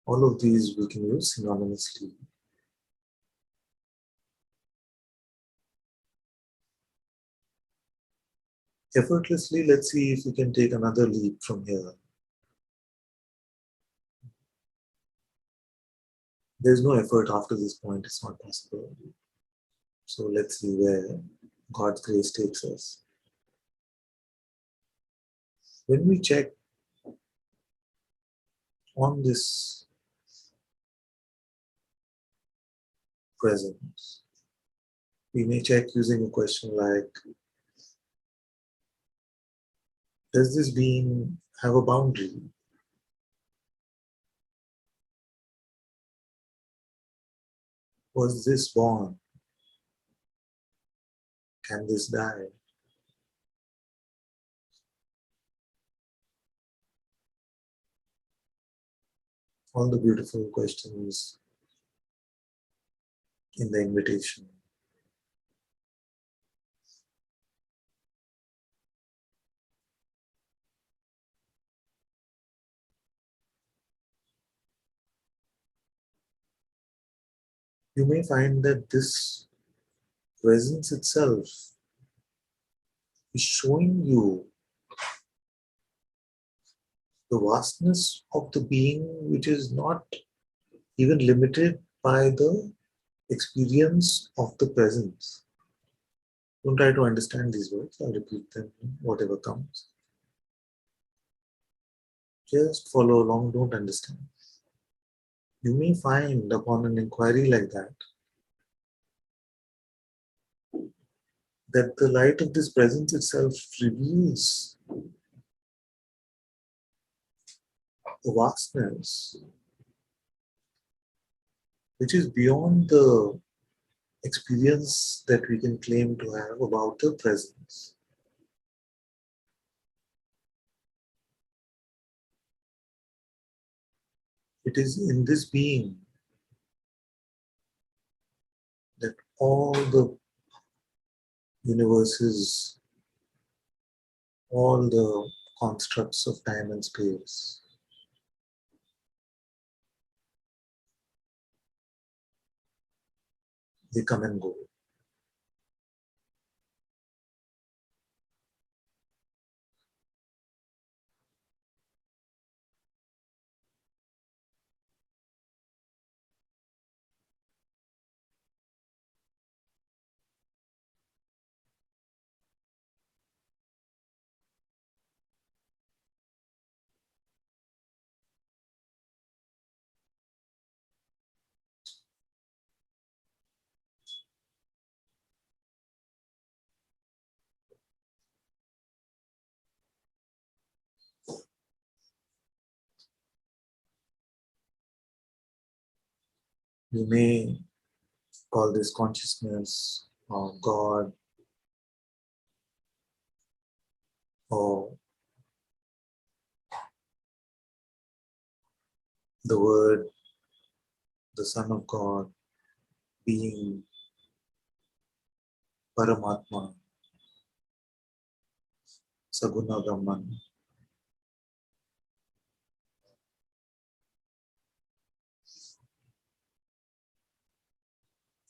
All of these we can use synonymously. Effortlessly, let's see if we can take another leap from here. There's no effort after this point, it's not possible. So let's see where God's grace takes us. When we check on this presence, we may check using a question like, does this being have a boundary? Was this born? Can this die? All the beautiful questions in the invitation. You may find that this presence itself is showing you the vastness of the being, which is not even limited by the experience of the presence. Don't try to understand these words, I'll repeat them, whatever comes. Just follow along, don't understand. You may find upon an inquiry like that the light of this presence itself reveals the vastness which is beyond the experience that we can claim to have about the presence. It is in this being that all the universes, all the constructs of time and space they come and go. You may call this consciousness or God or the Word, the Son of God, being Paramatma, Saguna Brahman.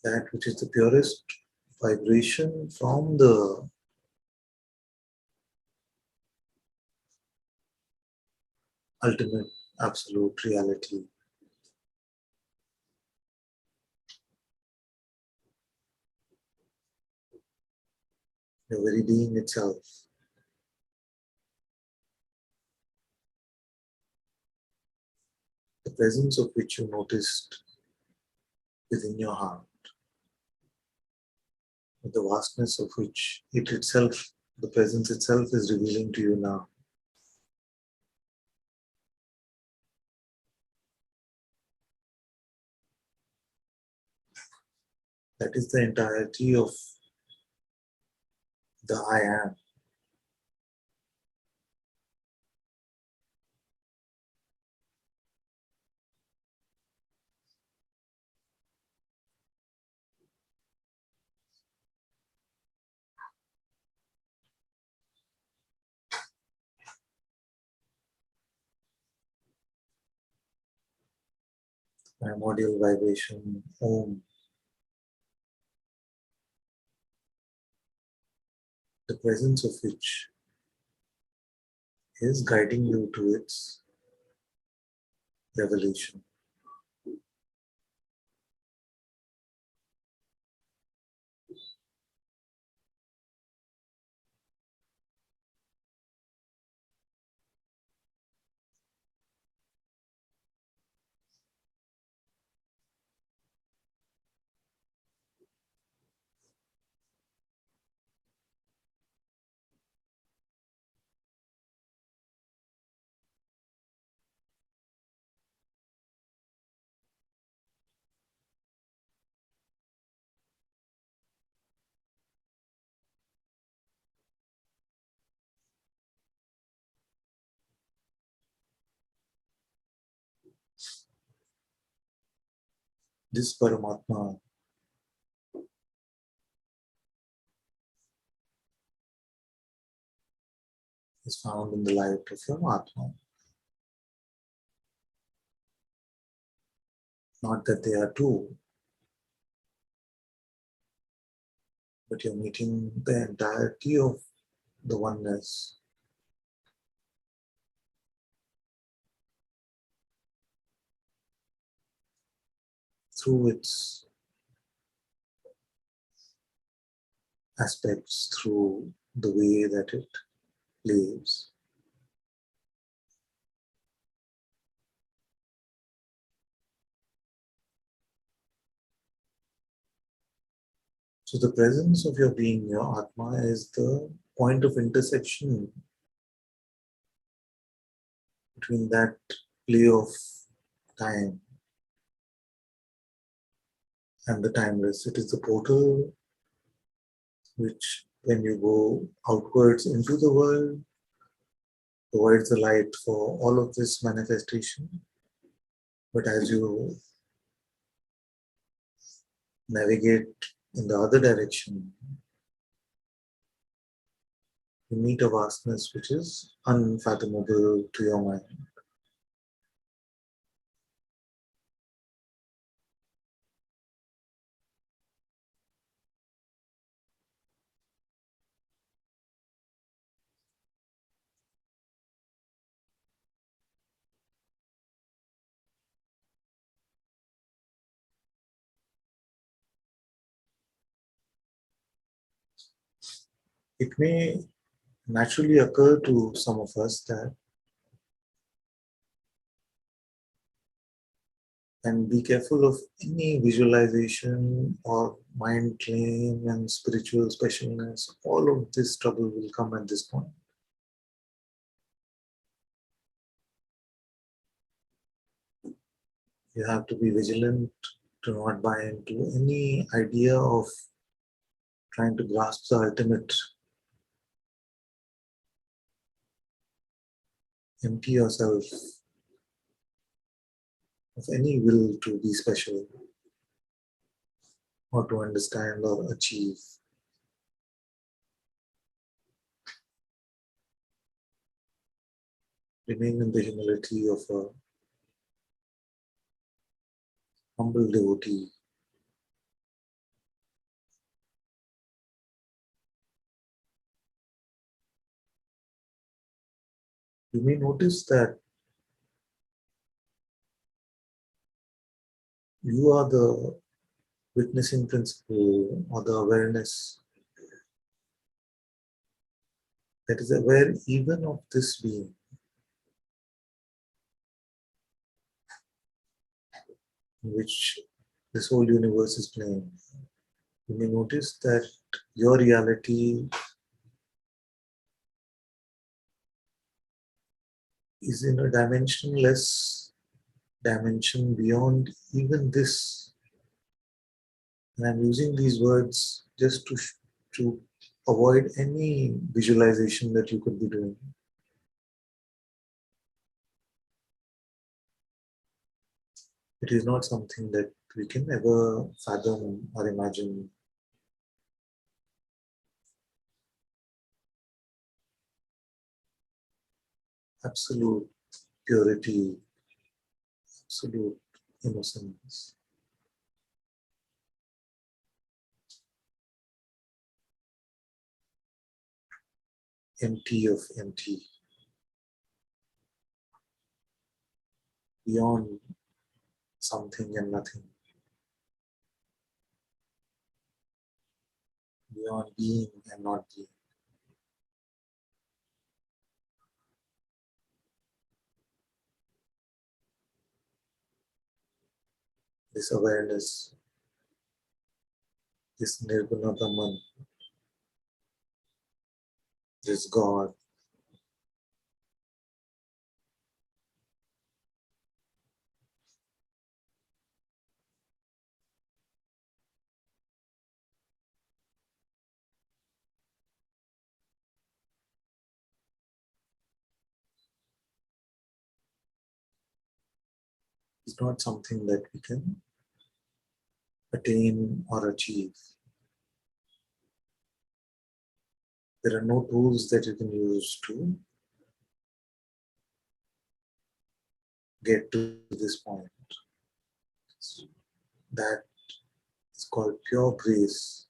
That which is the purest vibration from the ultimate absolute reality. Your very being itself. presence of which you noticed within your heart, the vastness of which it itself, the presence itself is revealing to you now. That is the entirety of the I am. Primordial vibration, Om, the presence of which is guiding you to its revelation. This Paramatma is found in the light of your Atma. Not that they are two, but you're meeting the entirety of the oneness through its aspects, through the way that it lives. So the presence of your being, your Atma, is the point of intersection between that play of time and the timeless. It is the portal which, when you go outwards into the world, provides the light for all of this manifestation. But as you navigate in the other direction, you meet a vastness which is unfathomable to your mind. It may naturally occur to some of us that, and be careful of any visualization or mind claim and spiritual specialness. All of this trouble will come at this point. You have to be vigilant to not buy into any idea of trying to grasp the ultimate. Empty yourself of any will to be special or to understand or achieve. Remain in the humility of a humble devotee. You may notice that you are the witnessing principle or the awareness that is aware even of this being. in which this whole universe is playing, you may notice that your reality is in a dimensionless dimension beyond even this. And I'm using these words just to avoid any visualization that you could be doing. It is not something that we can ever fathom or imagine. Absolute purity, absolute innocence, empty of empty, beyond something and nothing, beyond being and not being. This awareness, this Nirguna Brahman, this God, is not something that we can attain or achieve. There are no tools that you can use to get to this point. That is called pure grace.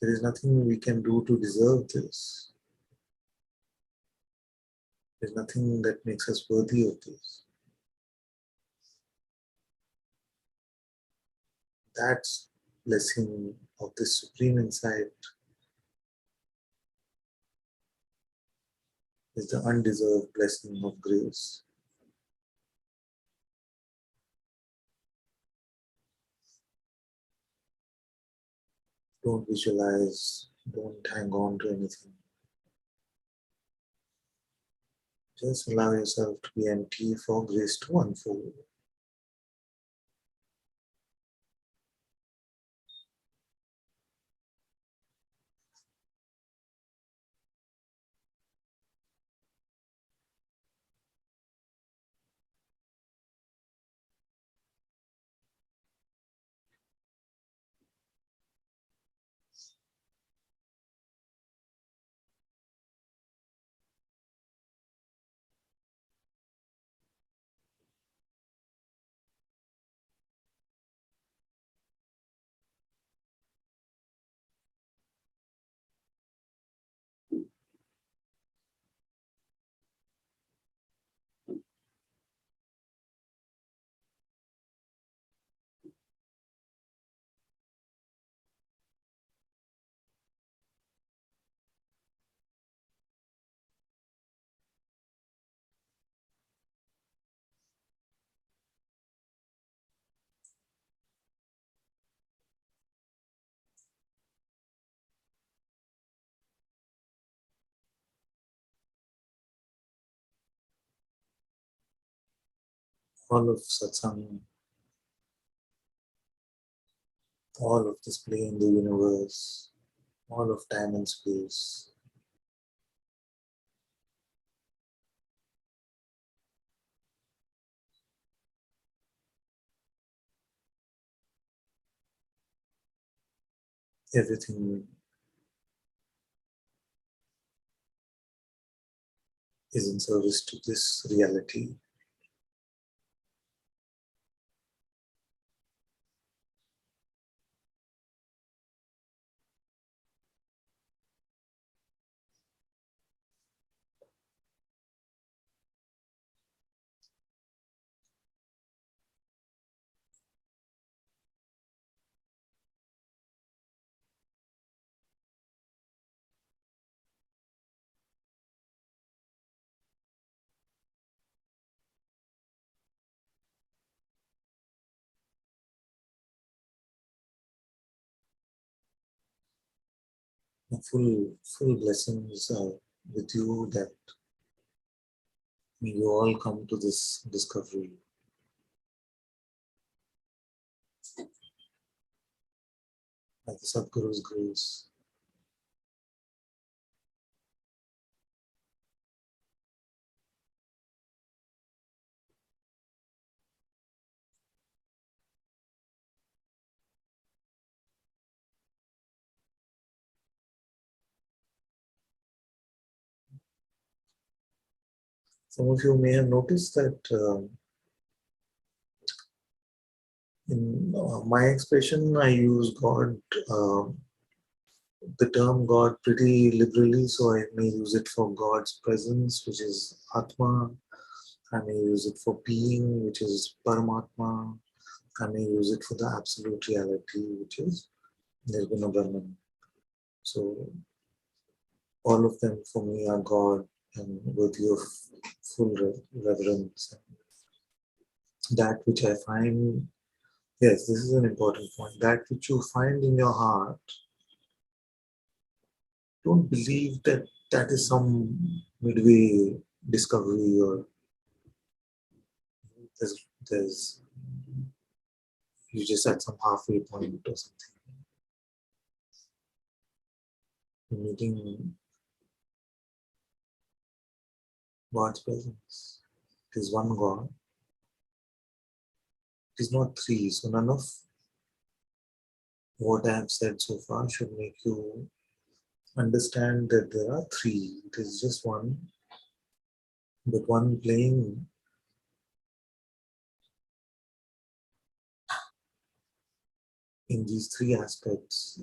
There is nothing we can do to deserve this. There is nothing that makes us worthy of this. That blessing of this supreme insight is the undeserved blessing of grace. Don't visualize, don't hang on to anything. Just allow yourself to be empty for grace to unfold. All of Satsang, all of this play in the universe, all of time and space, everything is in service to this reality. Full blessings with you that may you all come to this discovery by the Sadguru's grace. Some of you may have noticed that in my expression, I use God, the term God pretty liberally, so I may use it for God's presence, which is Atma. I may use it for being, which is Paramatma. I may use it for the absolute reality, which is Nirguna Brahman. So all of them for me are God and worthy of full reverence. That which I find, yes, this is an important point. That which you find in your heart, don't believe that that is some midway discovery or there's you just at some halfway point or something. You're meeting God's presence. It is one God. It is not three. So none of what I have said so far should make you understand that there are three. It is just one, but one playing in these three aspects,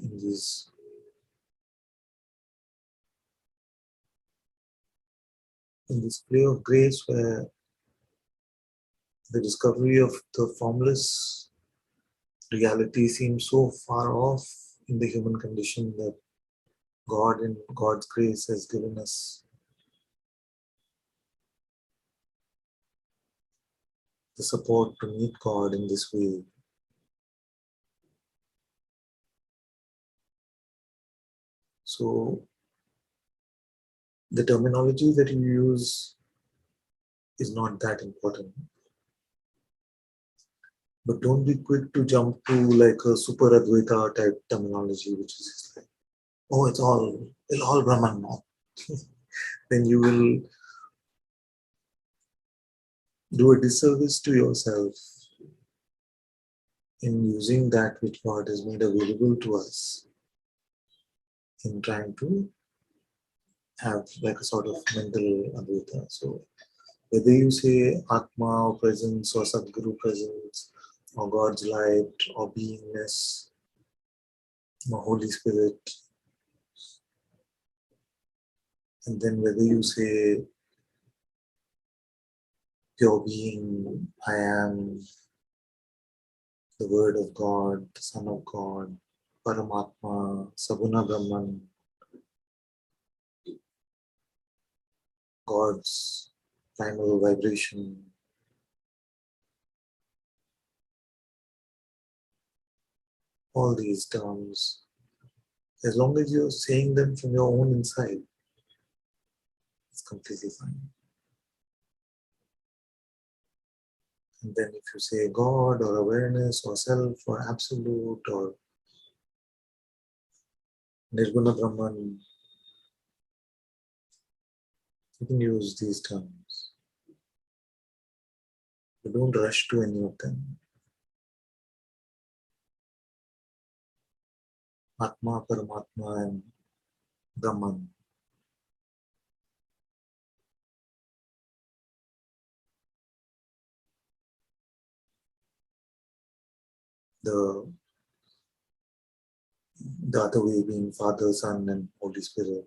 in this play of grace where the discovery of the formless reality seems so far off in the human condition that God in God's grace has given us the support to meet God in this way. So the terminology that you use is not that important. But don't be quick to jump to like a super Advaita type terminology, which is just like, oh, it's all Brahman now. Then you will do a disservice to yourself in using that which God has made available to us in trying to have like a sort of mental Advaita. So whether you say Atma or presence or Sadguru presence or God's light or beingness or Holy Spirit, and then whether you say pure being, I am, the Word of God, the Son of God, Paramatma, Saguna Brahman, God's primal vibration. All these terms, as long as you're saying them from your own inside, it's completely fine. And then if you say God or awareness or self or absolute or Nirguna Brahman, you can use these terms. You don't rush to any of them. Atma, Paramatma and Brahman. The other way being Father, Son and Holy Spirit.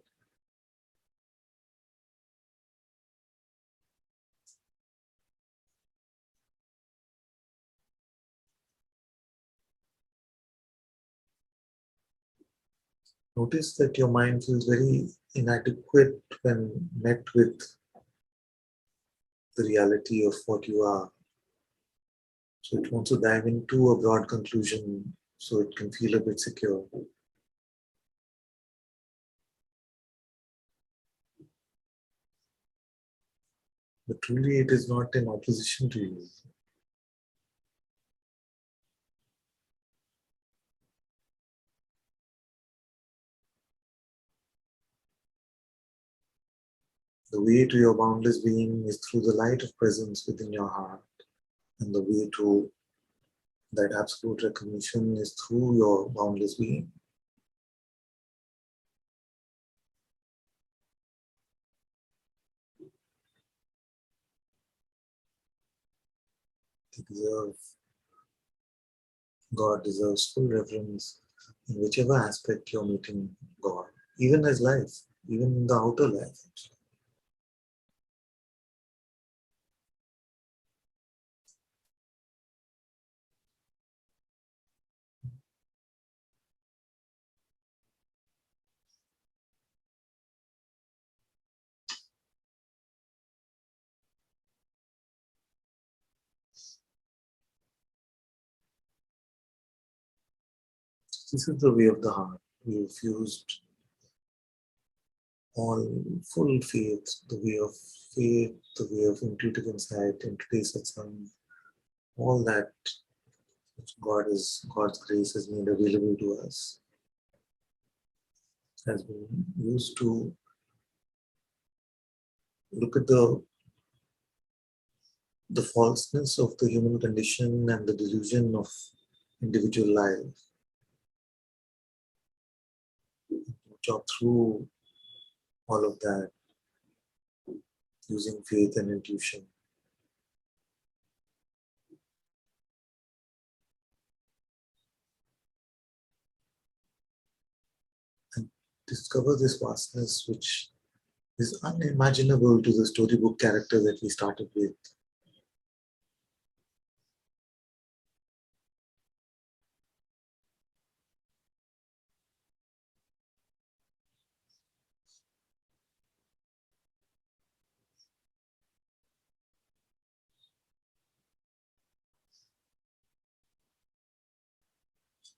Notice that your mind feels very inadequate when met with the reality of what you are. So it wants to dive into a broad conclusion so it can feel a bit secure. But truly it is not in opposition to you. The way to your boundless being is through the light of presence within your heart. And the way to that absolute recognition is through your boundless being. God deserves full reverence in whichever aspect you're meeting God, even as life, even in the outer life. This is the way of the heart. We have fused all full faith, the way of faith, the way of intuitive insight in today's Satsang, all that which God's grace has made available to us has been used to look at the falseness of the human condition and the delusion of individual life, chop through all of that using faith and intuition. And discover this vastness which is unimaginable to the storybook character that we started with.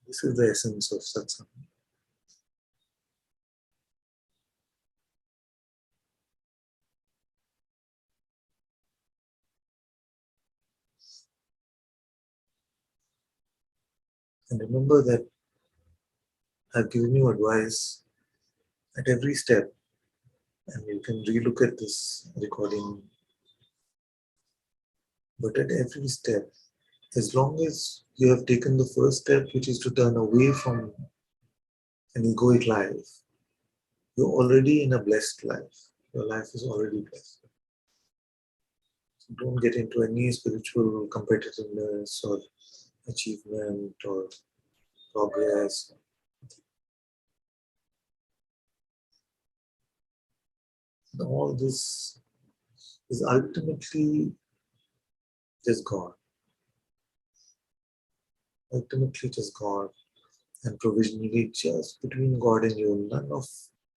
This is the essence of Satsang. And remember that I've given you advice at every step, and you can relook at this recording. But at every step, as long as you have taken the first step, which is to turn away from an egoic life, you're already in a blessed life. Your life is already blessed. So don't get into any spiritual competitiveness or achievement or progress. All this is ultimately just God. Ultimately just God. And provisionally just between God and you. None of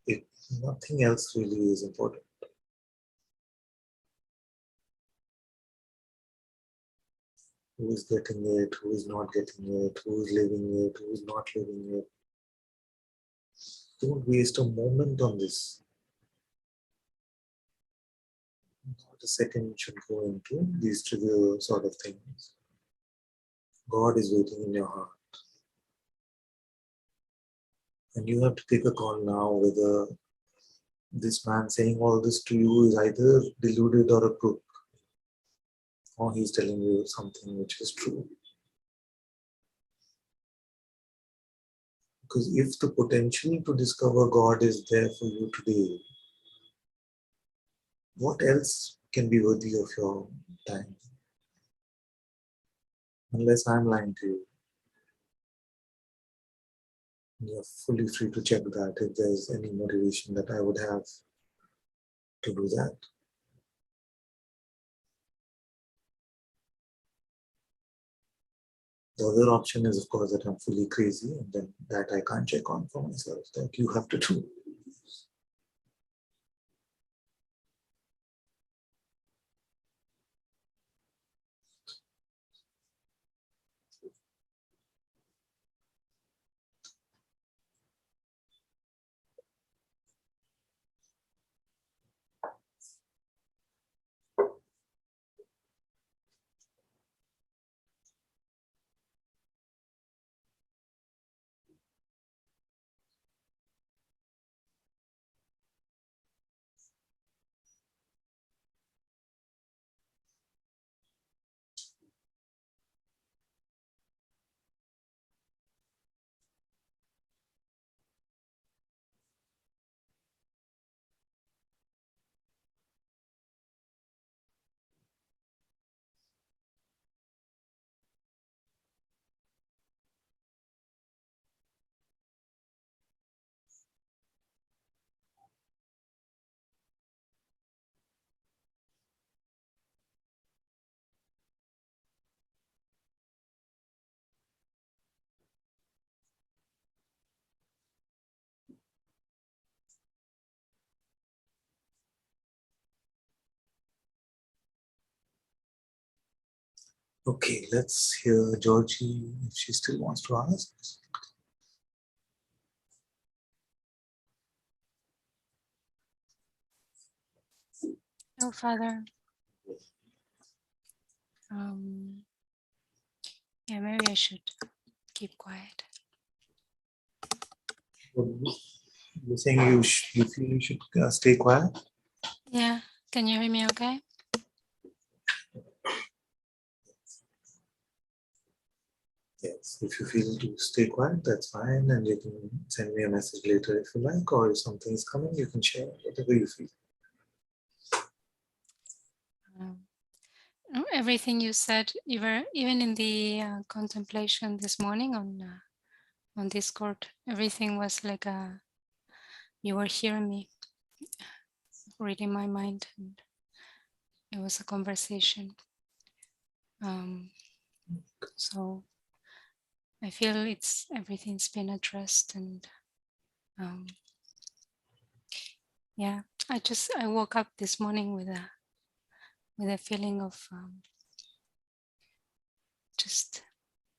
it, nothing else really is important. Who is getting it, who is not getting it, who is living it, who is not living it. Don't waste a moment on this. Not a second should go into these trivial sort of things. God is waiting in your heart. And you have to take a call now whether this man saying all this to you is either deluded or a crook, or he's telling you something which is true. Because if the potential to discover God is there for you today, what else can be worthy of your time? Unless I'm lying to you. You're fully free to check that if there's any motivation that I would have to do that. The other option is, of course, that I'm fully crazy, and then that I can't check on for myself. That you have to do. Okay, let's hear Georgie if she still wants to ask. No, Father. Yeah, maybe I should keep quiet. You're saying you feel you should stay quiet? Yeah, can you hear me okay? Yes, if you feel to stay quiet, that's fine, and you can send me a message later if you like, or if something is coming, you can share whatever you feel. Everything you said, you were even in the contemplation this morning on Discord. Everything was like you were hearing me, reading my mind, and it was a conversation. So I feel everything's been addressed, and yeah, I woke up this morning with a feeling of just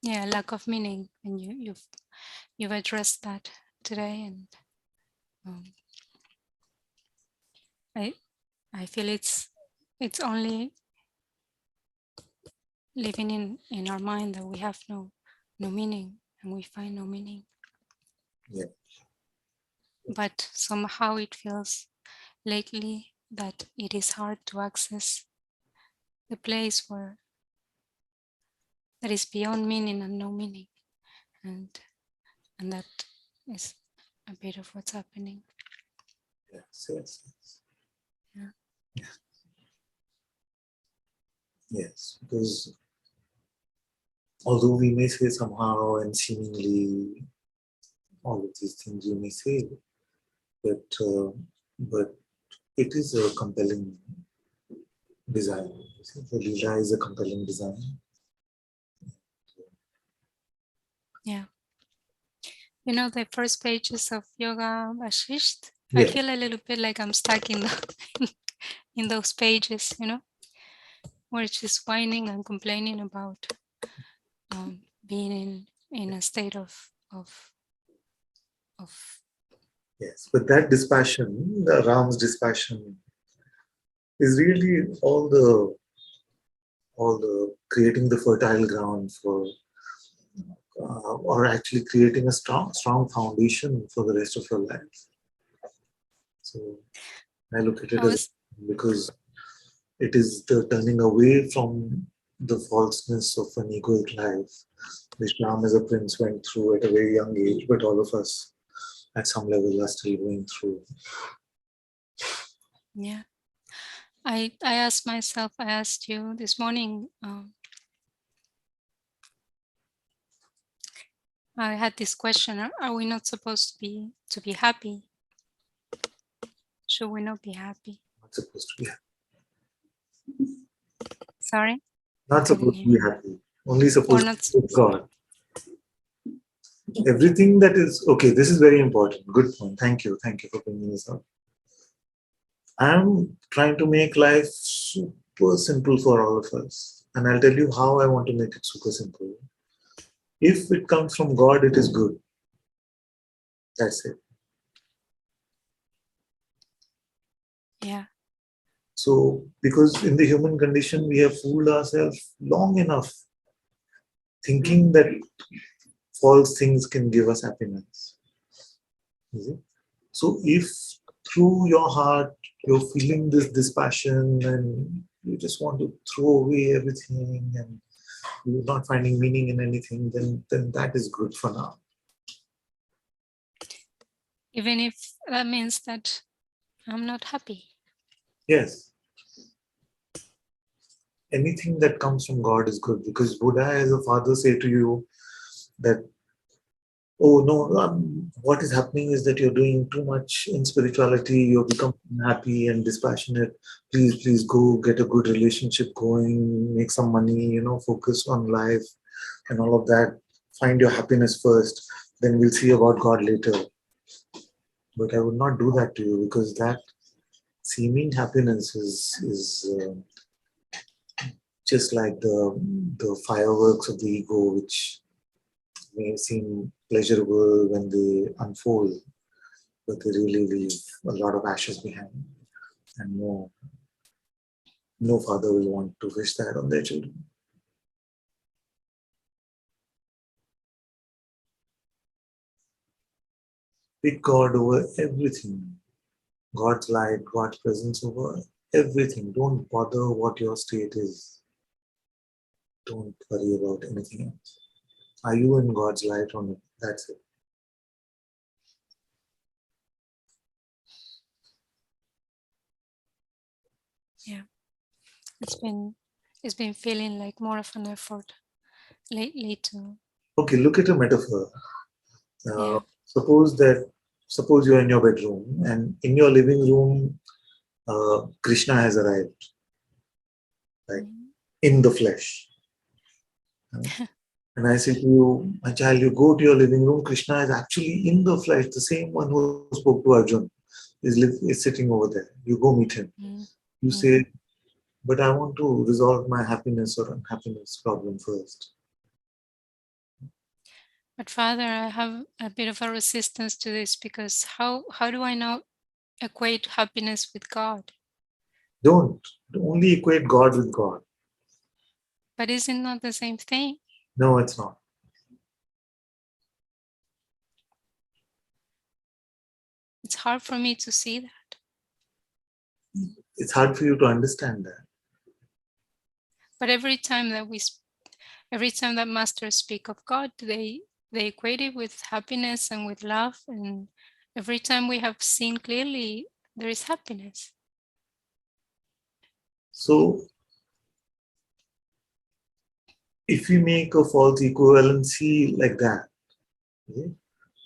lack of meaning, and you've addressed that today, and I feel it's only living in our mind that we have no meaning, and we find no meaning. Yeah. But somehow it feels lately that it is hard to access the place that is beyond meaning and no meaning, and that is a bit of what's happening. Yes, yes, yes. Yeah. Yeah. Yes, because although we may say somehow and seemingly all of these things you may say, but it is a compelling design. The Leela is a compelling design. Yeah. You know, the first pages of Yoga Vashisht, I Yeah. feel a little bit like I'm stuck in in those pages, you know, where it's just whining and complaining about being in a state of Yes, but that dispassion, the Ram's dispassion, is really all the creating the fertile ground for, or actually creating a strong foundation for the rest of your life. So I look at it I as was because it is the turning away from the falseness of an egoic life, which Ram as a prince went through at a very young age, but all of us at some level are still going through. yeah. I asked myself, I asked you this morning, I had this question, are we not supposed to be happy? Should we not be happy? Not supposed to be Sorry? not I didn't supposed to hear. be happy. Only We're supposed to not be with God. Everything that is okay, this is very important. Good point. Thank you. Thank you for bringing this up. I'm trying to make life super simple for all of us. And I'll tell you how I want to make it super simple. If it comes from God, it is good. That's it. yeah. So, because in the human condition, we have fooled ourselves long enough thinking that false things can give us happiness. Is it? So, if through your heart you're feeling this passion and you just want to throw away everything and you're not finding meaning in anything, then that is good for now. Even if that means that I'm not happy. Yes. Anything that comes from God is good because Buddha as a father say to you that, oh no, what is happening is that you're doing too much in spirituality, you're becoming happy and dispassionate. Please go get a good relationship going, make some money, focus on life and all of that. Find your happiness first, then we'll see about God later. But I would not do that to you because that seeming happiness is just like the fireworks of the ego, which may seem pleasurable when they unfold, but they really leave a lot of ashes behind. And no father will want to wish that on their children. Pick God over everything. God's light, God's presence over everything. Don't bother what your state is. Don't worry about anything else. Are you in God's light or not? That's it. Yeah, it's been feeling like more of an effort lately to. Okay, look at a metaphor. Yeah. Suppose you're in your bedroom and in your living room, Krishna has arrived, like in the flesh. And I say to you, my child, you go to your living room, Krishna is actually in the flesh, the same one who spoke to Arjun is sitting over there. You go meet him. You say, but I want to resolve my happiness or unhappiness problem first. But Father, I have a bit of a resistance to this because how do I now equate happiness with God? Don't only equate God with God. But is it not the same thing? No, it's not. It's hard for me to see that. It's hard for you to understand that. But every time that masters speak of God, they equate it with happiness and with love, and every time we have seen clearly there is happiness. So if we make a false equivalency like that, okay,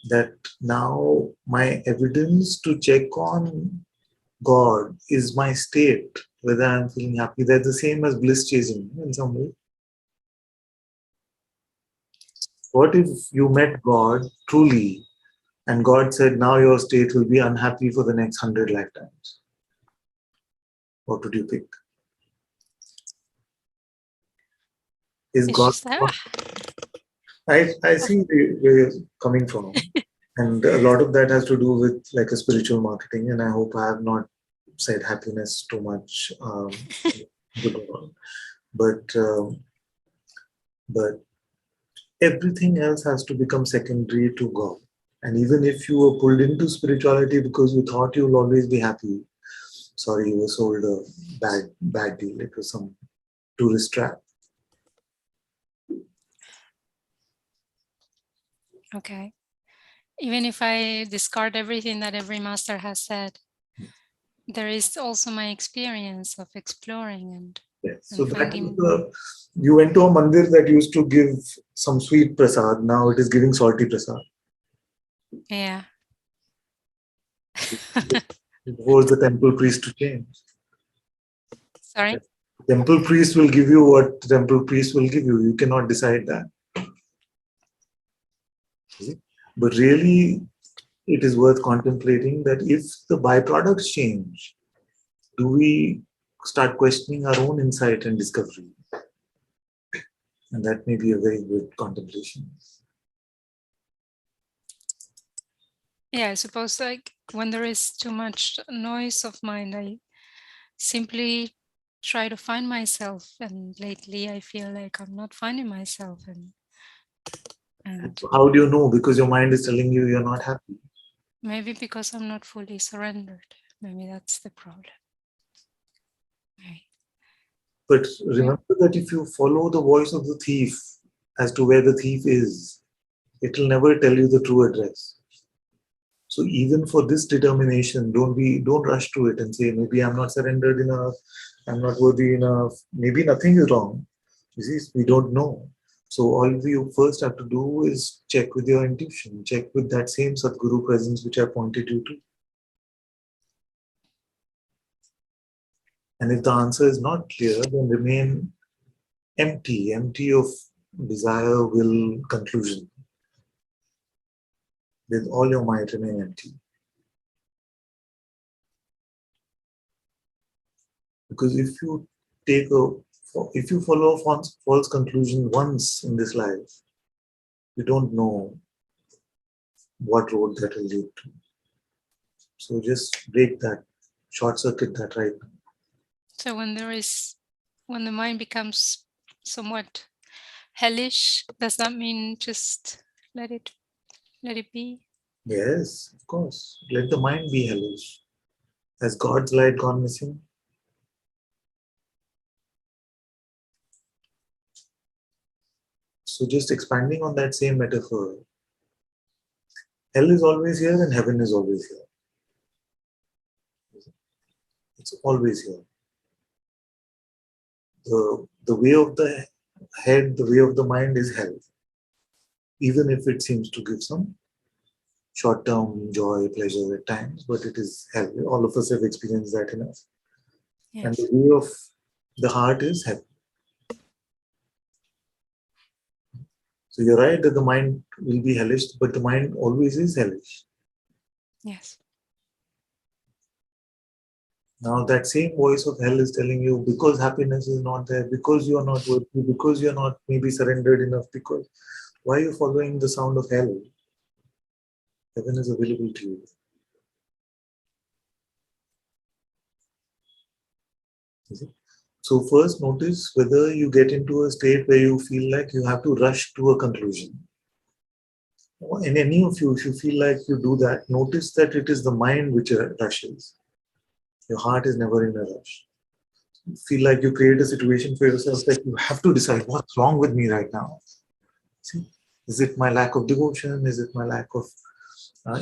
that now my evidence to check on God is my state, whether I'm feeling happy, they're the same as bliss chasing in some way. What if you met God truly and God said, now your state will be unhappy for the next 100 lifetimes? What would you pick? Is It's God? just that. I see where you're coming from. And a lot of that has to do with like a spiritual marketing. And I hope I have not said happiness too much. But everything else has to become secondary to God. And even if you were pulled into spirituality because you thought you'll always be happy, sorry, you were sold a bad deal. It was some tourist trap. Okay. Even if I discard everything that every master has said, there is also my experience of exploring and, Yes. and So finding. you went to a mandir that used to give some sweet prasad. Now it is giving salty prasad. Yeah. It was the temple priest to change. Sorry? Temple priest will give you what the temple priest will give you. You cannot decide that. But really, it is worth contemplating that if the byproducts change, do we start questioning our own insight and discovery? And that may be a very good contemplation. Yeah, I suppose like when there is too much noise of mind, I simply try to find myself, and lately I feel like I'm not finding myself. And How do you know? Because your mind is telling you you're not happy. maybe because I'm not fully surrendered. Maybe that's the problem. Right. But remember that if you follow the voice of the thief as to where the thief is, it will never tell you the true address. So even for this determination, don't rush to it and say, maybe I'm not surrendered enough, I'm not worthy enough, maybe nothing is wrong. You see, we don't know. So all you first have to do is check with your intuition, check with that same Sadguru presence which I pointed you to. And if the answer is not clear, then remain empty of desire, will, conclusion. With all your might, remain empty. Because if you take a If you follow a false conclusion once in this life, you don't know what road that will lead to. So just break that, short circuit that right now. So when the mind becomes somewhat hellish, does that mean just let it be? Yes, of course. Let the mind be hellish. Has God's light gone missing? So just expanding on that same metaphor, hell is always here and heaven is always here. It's always here. The way of the head, the way of the mind is hell. Even if it seems to give some short-term joy, pleasure at times, but it is hell. All of us have experienced that in us. And the Yes. way of the heart is heaven. So you're right that the mind will be hellish, but the mind always is hellish. Yes. Now that same voice of hell is telling you because happiness is not there, because you are not worthy, because you are not maybe surrendered enough, because why are you following the sound of hell? Heaven is available to you. Is it? So first notice whether you get into a state where you feel like you have to rush to a conclusion. In any of you, if you feel like you do that, notice that it is the mind which rushes. Your heart is never in a rush. You feel like you create a situation for yourself that you have to decide what's wrong with me right now. See, is it my lack of devotion? Is it my lack of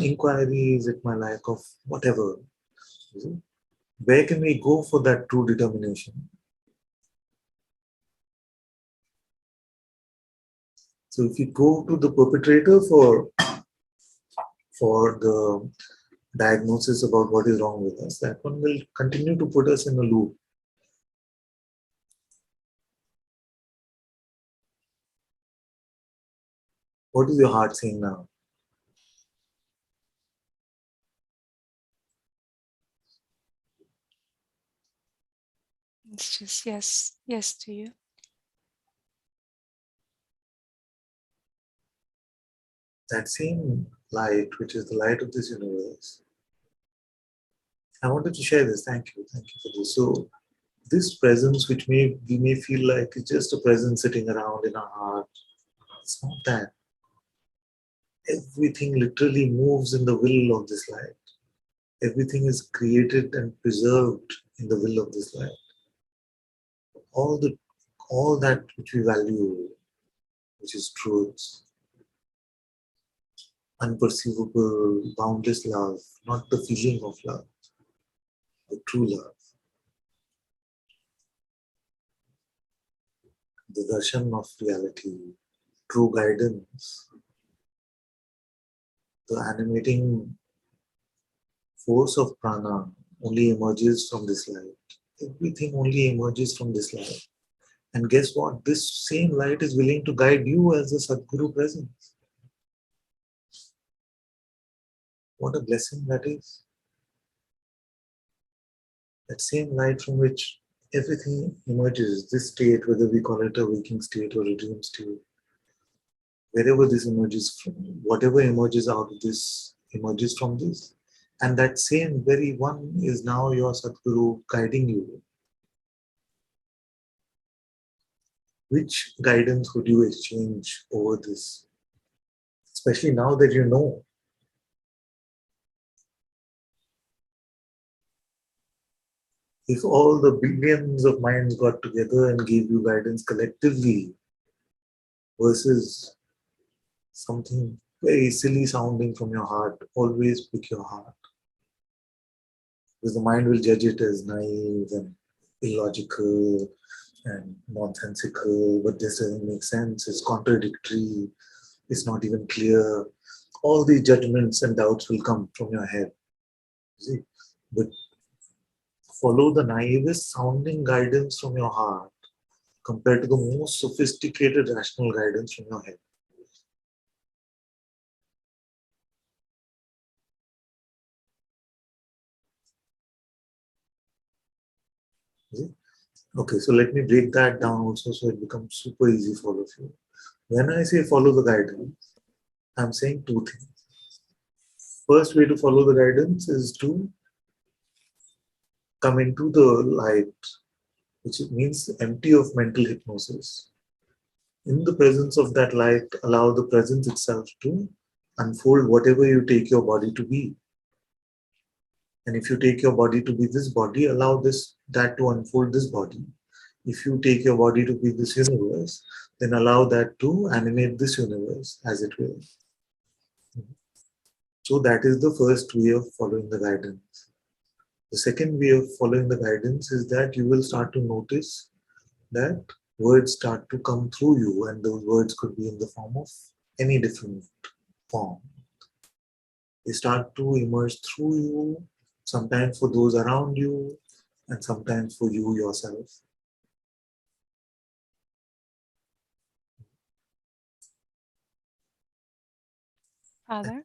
inquiry? Is it my lack of whatever? Is it? Where can we go for that true determination? So if you go to the perpetrator for the diagnosis about what is wrong with us, that one will continue to put us in a loop. What is your heart saying now? It's just yes to you. That same light, which is the light of this universe. I wanted to share this. Thank you for this. So this presence, which we may feel like it's just a presence sitting around in our heart, it's not that. Everything literally moves in the will of this light. Everything is created and preserved in the will of this light. All the all that which we value, which is truth, unperceivable, boundless love, not the feeling of love, the true love, the darshan of reality, true guidance, the animating force of prana only emerges from this light. Everything only emerges from this light. And guess what? This same light is willing to guide you as the Sadguru presence. What a blessing that is. That same light from which everything emerges, this state, whether we call it a waking state or a dream state, wherever this emerges from, whatever emerges out of this emerges from this. And that same very one is now your Sadguru guiding you. Which guidance would you exchange over this? Especially now that you know. If all the billions of minds got together and gave you guidance collectively versus something very silly sounding from your heart, always pick your heart. Because the mind will judge it as naive and illogical and nonsensical, but this doesn't make sense, it's contradictory, it's not even clear. All these judgments and doubts will come from your head. See? But follow the naivest sounding guidance from your heart compared to the most sophisticated rational guidance from your head. See? Okay, so let me break that down also so it becomes super easy for all of you. When I say follow the guidance, I'm saying two things. First way to follow the guidance is to come into the light, which means empty of mental hypnosis. In the presence of that light, allow the presence itself to unfold whatever you take your body to be. And if you take your body to be this body, allow that to unfold this body. If you take your body to be this universe, then allow that to animate this universe as it will. So that is the first way of following the guidance. The second way of following the guidance is that you will start to notice that words start to come through you, and those words could be in the form of any different form. They start to emerge through you, sometimes for those around you, and sometimes for you yourself. Father?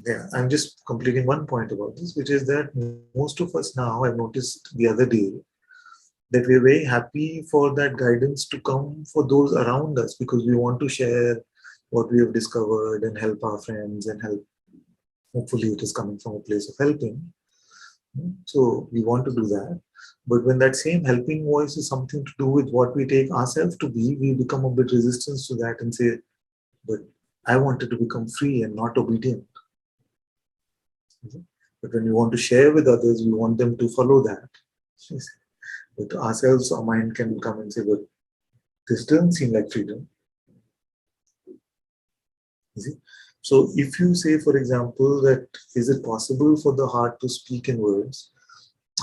Yeah, I'm just completing one point about this, which is that most of us now, I've noticed the other day, that we're very happy for that guidance to come for those around us because we want to share what we have discovered and help our friends and help. Hopefully, it is coming from a place of helping. So we want to do that. But when that same helping voice is something to do with what we take ourselves to be, we become a bit resistant to that and say, but I wanted to become free and not obedient. But when we want to share with others, we want them to follow that. But ourselves, our mind can come and say, but this doesn't seem like freedom. You see? So if you say, for example, that is it possible for the heart to speak in words?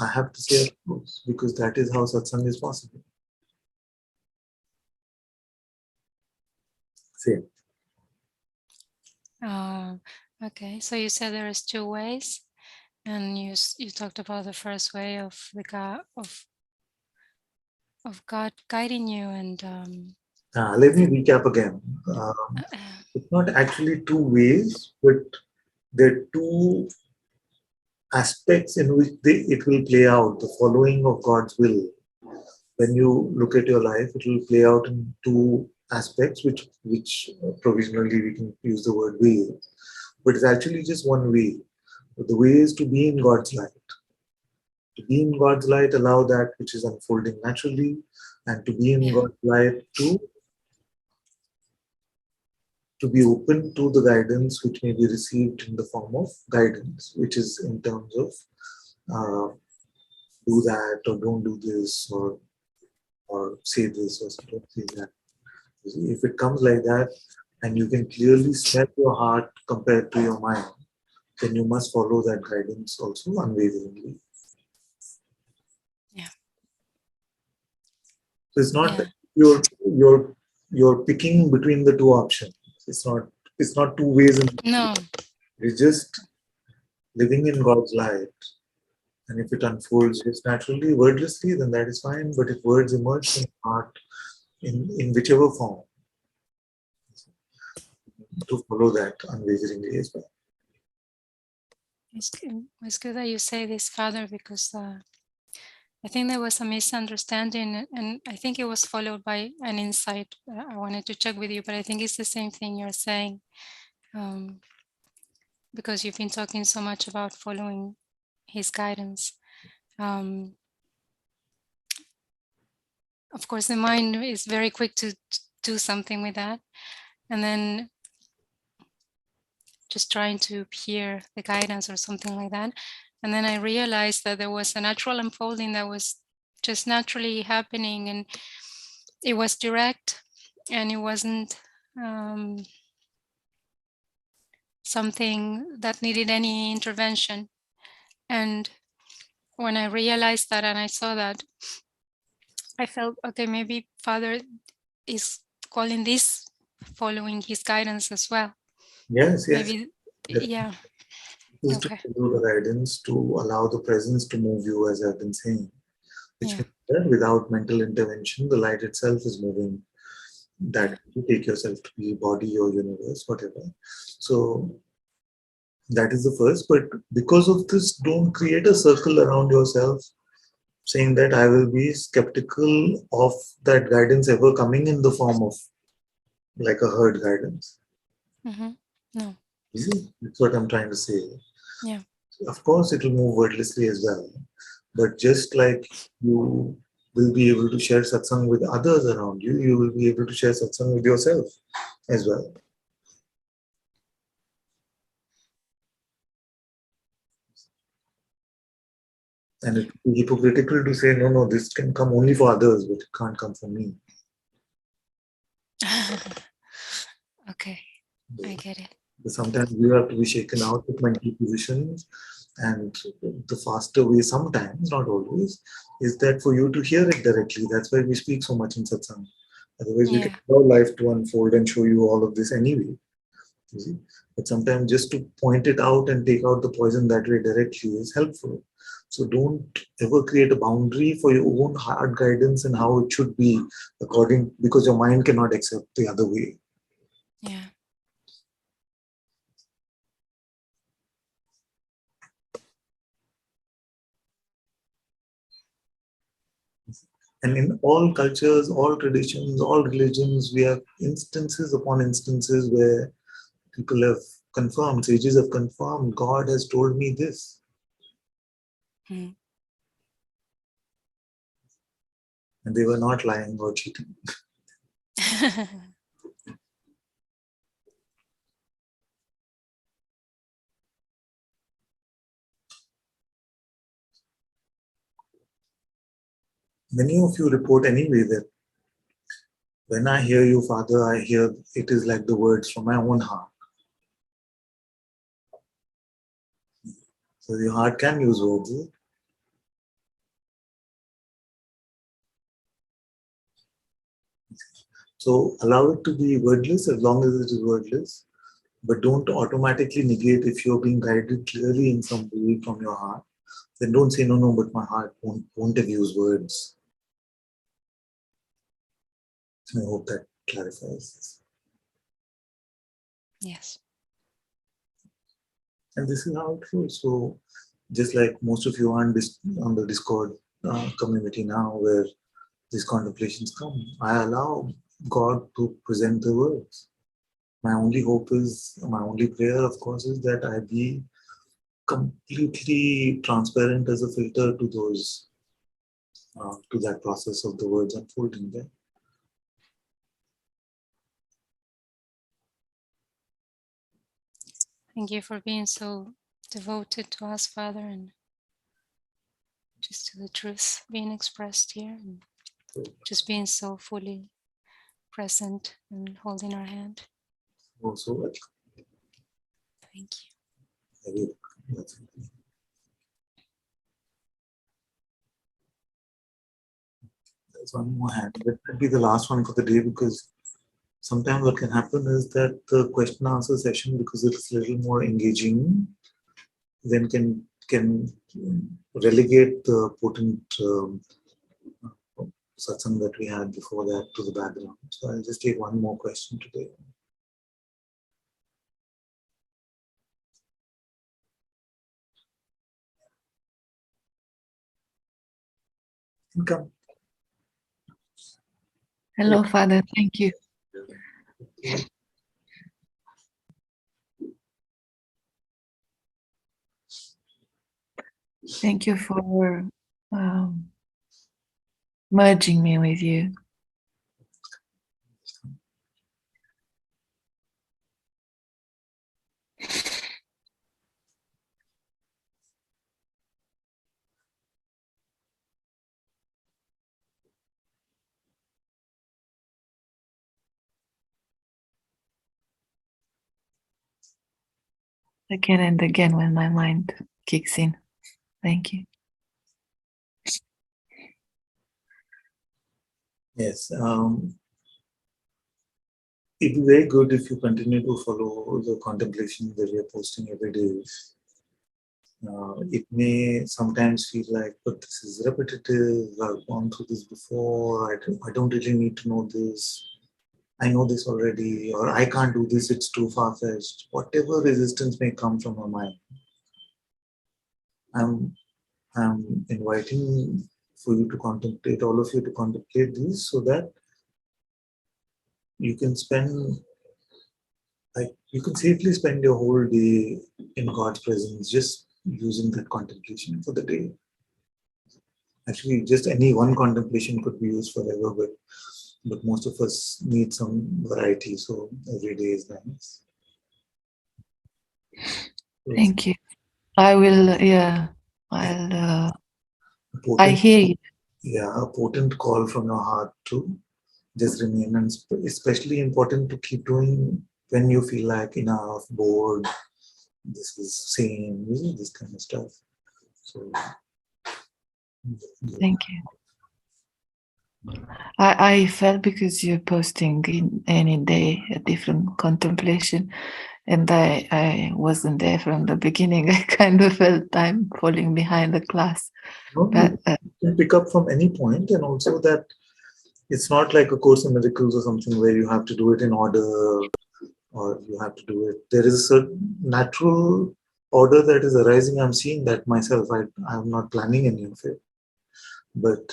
I have to say, of course, because that is how satsang is possible. Same. Okay, so you said there is two ways, and you talked about the first way of the of God guiding you, and Let me recap again. It's not actually two ways, but there are two aspects in which it will play out, the following of God's will. When you look at your life, it will play out in two aspects, which provisionally we can use the word way, but it's actually just one way. The way is to be in God's light. To be in God's light, allow that which is unfolding naturally, and to be in yeah, God's light, to be open to the guidance which may be received in the form of guidance, which is in terms of do that or don't do this or say this or don't say that. If it comes like that and you can clearly smell your heart compared to your mind, then you must follow that guidance also unwaveringly. yeah, So it's not yeah. that you're picking between the two options. It's not two ways in No, it's just living in God's light. And if it unfolds just naturally, wordlessly, then that is fine. But if words emerge from the heart in whichever form, to follow that unwaveringly as well. it's good that you say this, Father, because I think there was a misunderstanding, and I think it was followed by an insight. I wanted to check with you, but I think it's the same thing you're saying, because you've been talking so much about following His guidance. Of course, the mind is very quick to do something with that, and then just trying to hear the guidance or something like that. And then I realized that there was a natural unfolding that was just naturally happening, and it was direct, and it wasn't something that needed any intervention. And when I realized that and I saw that, I felt, okay, maybe Father is calling this following His guidance as well. Yes, yes. Maybe, That yeah, is to okay, follow the guidance, to allow the presence to move you, as I've been saying. Which yeah, means that without mental intervention, the light itself is moving. yeah, That you take yourself to be body or universe, whatever. So that is the first. But because of this, don't create a circle around yourself saying that I will be skeptical of that guidance ever coming in the form of like a herd guidance. No. You see, that's what I'm trying to say. Yeah. Of course, it will move wordlessly as well. But just like you will be able to share satsang with others around you, you will be able to share satsang with yourself as well. And it would be hypocritical to say, no, no, this can come only for others, but it can't come for me. Okay, I get it. But sometimes you have to be shaken out of mental positions, and the faster way, sometimes, not always, is that for you to hear it directly. That's why we speak so much in satsang. Otherwise, we can Yeah. allow life to unfold and show you all of this anyway. You see? But sometimes just to point it out and take out the poison that way directly is helpful. So don't ever create a boundary for your own heart guidance and how it should be according, because your mind cannot accept the other way. Yeah. And in all cultures, all traditions, all religions, we have instances upon instances where people have confirmed, sages have confirmed, God has told me this. Mm. And they were not lying or cheating. Many of you report anyway that when I hear you, Father, I hear it is like the words from my own heart. So your heart can use words. So allow it to be wordless as long as it is wordless, but don't automatically negate if you're being guided clearly in some way from your heart. Then don't say, no, no, but my heart won't have used words. I hope that clarifies. Yes. And this is how it flows. So just like most of you are on the Discord community now where these contemplations come, I allow God to present the words. My only hope is, my only prayer, of course, is that I be completely transparent as a filter to those, to that process of the words unfolding there. Thank you for being so devoted to us, Father, and just to the truth being expressed here, and just being so fully present and holding our hand. Also, Thank you. There's one more hand. That could be the last one for the day, because sometimes what can happen is that the question answer session, because it's a little more engaging, then can relegate the potent satsang that we had before that to the background. So I'll just take one more question today. Come. Hello, Father. Thank you. Thank you for merging me with you. Again and again when my mind kicks in. Thank you. Yes. It'd be very good if you continue to follow the contemplation that we are posting every day. It may sometimes feel like, but this is repetitive, I've gone through this before, I don't really need to know this, I know this already, or I can't do this, it's too far-fetched. Whatever resistance may come from our mind, I'm inviting for you to contemplate, all of you to contemplate these, so that you can spend, like, you can safely spend your whole day in God's presence, just using that contemplation for the day. Actually, just any one contemplation could be used forever, but most of us need some variety, so every day is nice. Thank you. I will, yeah, I hear you. Yeah, a potent call from your heart to just remain, and especially important to keep doing when you feel like enough, bored, this is same, this kind of stuff. So thank you. I felt, because you're posting in any day a different contemplation, and I wasn't there from the beginning. I kind of felt I'm falling behind the class. But you can pick up from any point, and also that it's not like a Course in Miracles or something where you have to do it in order, or you have to do it. There is a certain natural order that is arising. I'm seeing that myself. I'm not planning any of it, but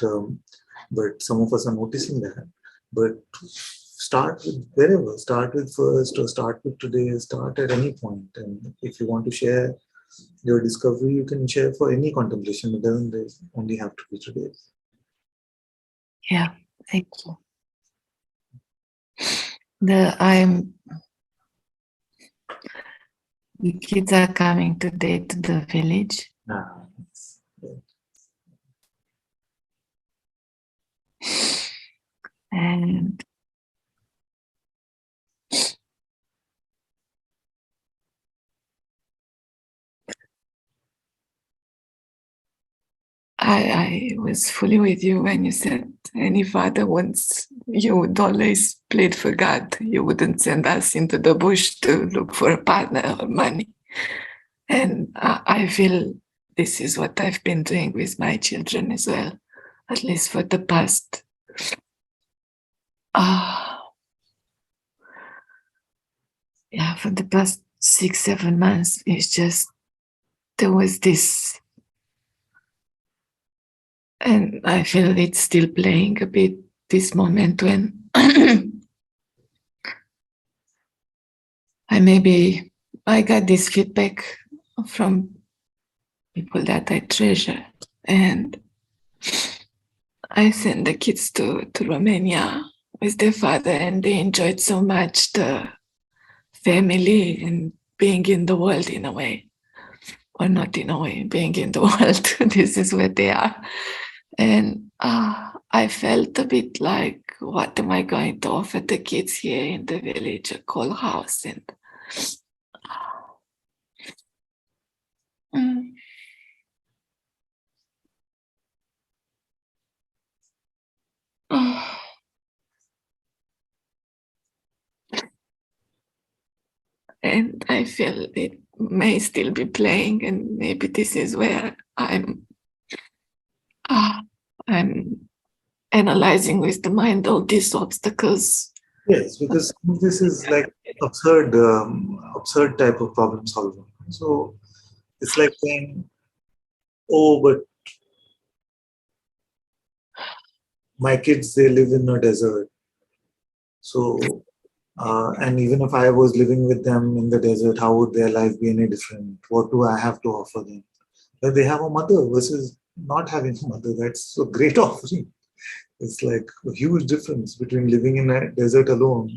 some of us are noticing that. But start with wherever. Start with first, or start with today. Start at any point, and if you want to share your discovery, you can share for any contemplation. It doesn't only have to be today. yeah, thank you. The kids are coming today to the village. And I was fully with you when you said any father wants, you would always plead for God. You wouldn't send us into the bush to look for a partner or money. And I feel this is what I've been doing with my children as well, at least for the past for the past 6-7 months. It's just, there was this, and I feel it's still playing a bit, this moment when I got this feedback from people that I treasure, and I sent the kids to Romania with their father, and they enjoyed so much the family and being in the world in a way, or not in a way, being in the world. This is where they are. And I felt a bit like, what am I going to offer the kids here in the village? A cold house. And and I feel it may still be playing, and maybe this is where I'm analyzing with the mind all these obstacles. Yes, because this is like absurd type of problem solving. So it's like saying, oh, but my kids, they live in a desert. So, and even if I was living with them in the desert, how would their life be any different? What do I have to offer them? But they have a mother versus not having a mother. That's a great offering. It's like a huge difference between living in a desert alone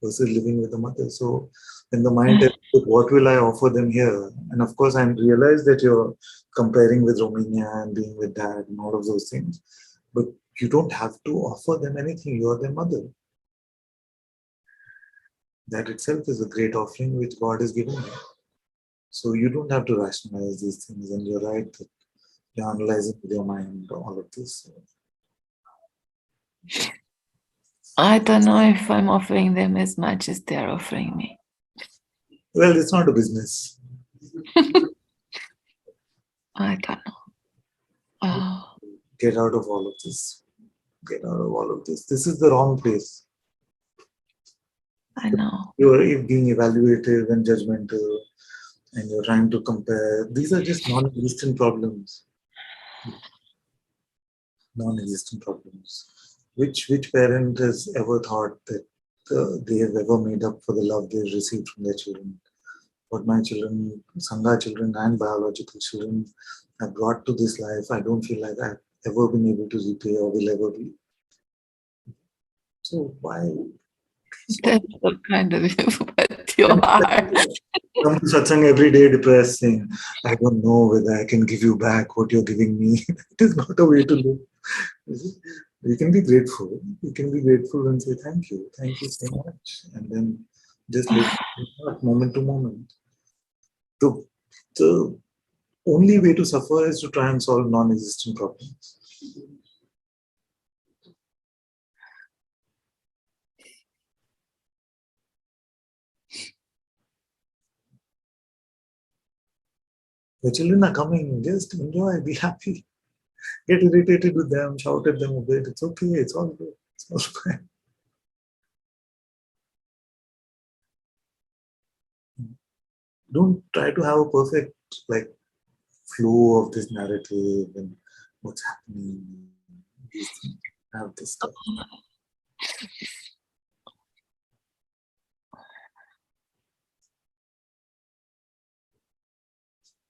versus living with a mother. So in the mind, what will I offer them here? And of course, I realize that you're comparing with Romania and being with dad and all of those things. But you don't have to offer them anything. You're their mother. That itself is a great offering which God has given you. So you don't have to rationalize these things. And you're right that you're analyzing with your mind all of this. I don't know if I'm offering them as much as they're offering me. Well, it's not a business. I don't know. Get out of all of this. Get out of all of this. This is the wrong place. I know. You are being evaluative and judgmental, and you're trying to compare. These are just non-existent problems. non-existent problems. Which parent has ever thought that they have ever made up for the love they received from their children? What my children, Sangha children and biological children have brought to this life, I don't feel like I've ever been able to repay or will ever be. So why? That's so kind of you, but your heart. Come to Satsang every day depressed, saying, I don't know whether I can give you back what you're giving me. It is not a way to live. You can be grateful. You can be grateful and say, thank you so much. And then just live moment to moment. The only way to suffer is to try and solve non-existent problems. The children are coming, just enjoy, be happy. Get irritated with them, shout at them a bit. It's okay, it's all good. It's all fine. Don't try to have a perfect flow of this narrative and what's happening. These things. Have this stuff.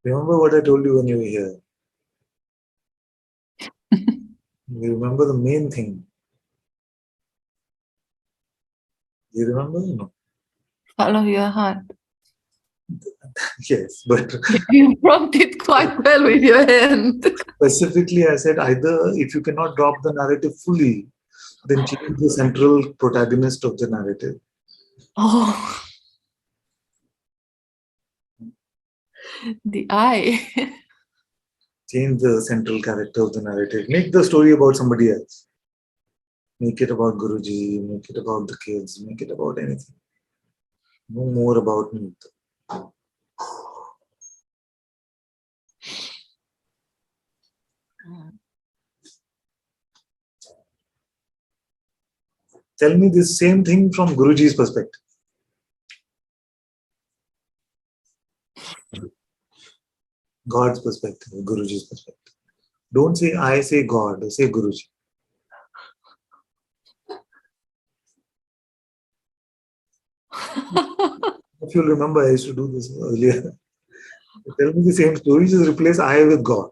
Remember what I told you when you were here. You remember the main thing. You remember? No. Follow your heart. Yes, but You prompted quite well with your hand. specifically I said either if you cannot drop the narrative fully, then change the central protagonist of the narrative. Oh, the eye. Change the central character of the narrative. Make the story about somebody else. Make it about Guruji, make it about the kids, make it about anything. No more about me. Tell me this same thing from Guruji's perspective. God's perspective, Guruji's perspective. Don't say I, say God, say Guruji. If you remember, I used to do this earlier. Tell me the same story, just replace I with God.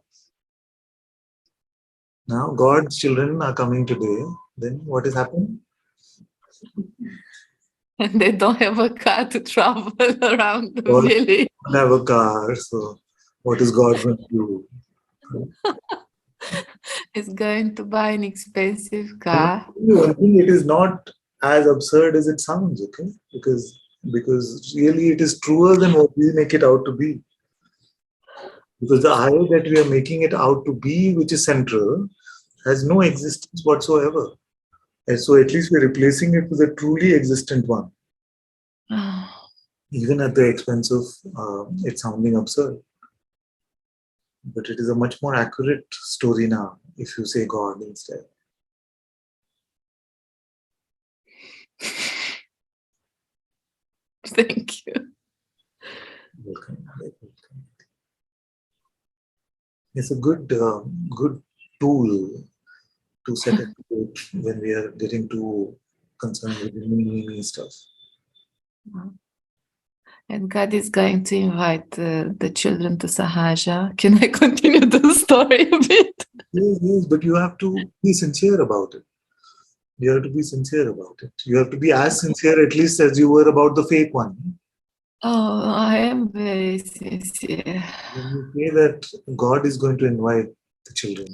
Now, God's children are coming today. Then what is happening? And they don't have a car to travel around the God village. don't have a car, so what is God going to do? It's going to buy an expensive I car. think it is not as absurd as it sounds, okay? Because really it is truer than what we make it out to be. Because the I that we are making it out to be, which is central, has no existence whatsoever. And so at least we're replacing it with a truly existent one, even at the expense of it sounding absurd. But it is a much more accurate story now if you say God instead. Thank you. Welcome. It's a good tool to set it when we are getting too concerned with the me stuff. And God is going to invite the children to Sahaja. Can I continue the story a bit? Yes, but you have to be sincere about it. You have to be sincere about it. You have to be as sincere at least as you were about the fake one. Oh, I am very sincere. When you say that God is going to invite the children,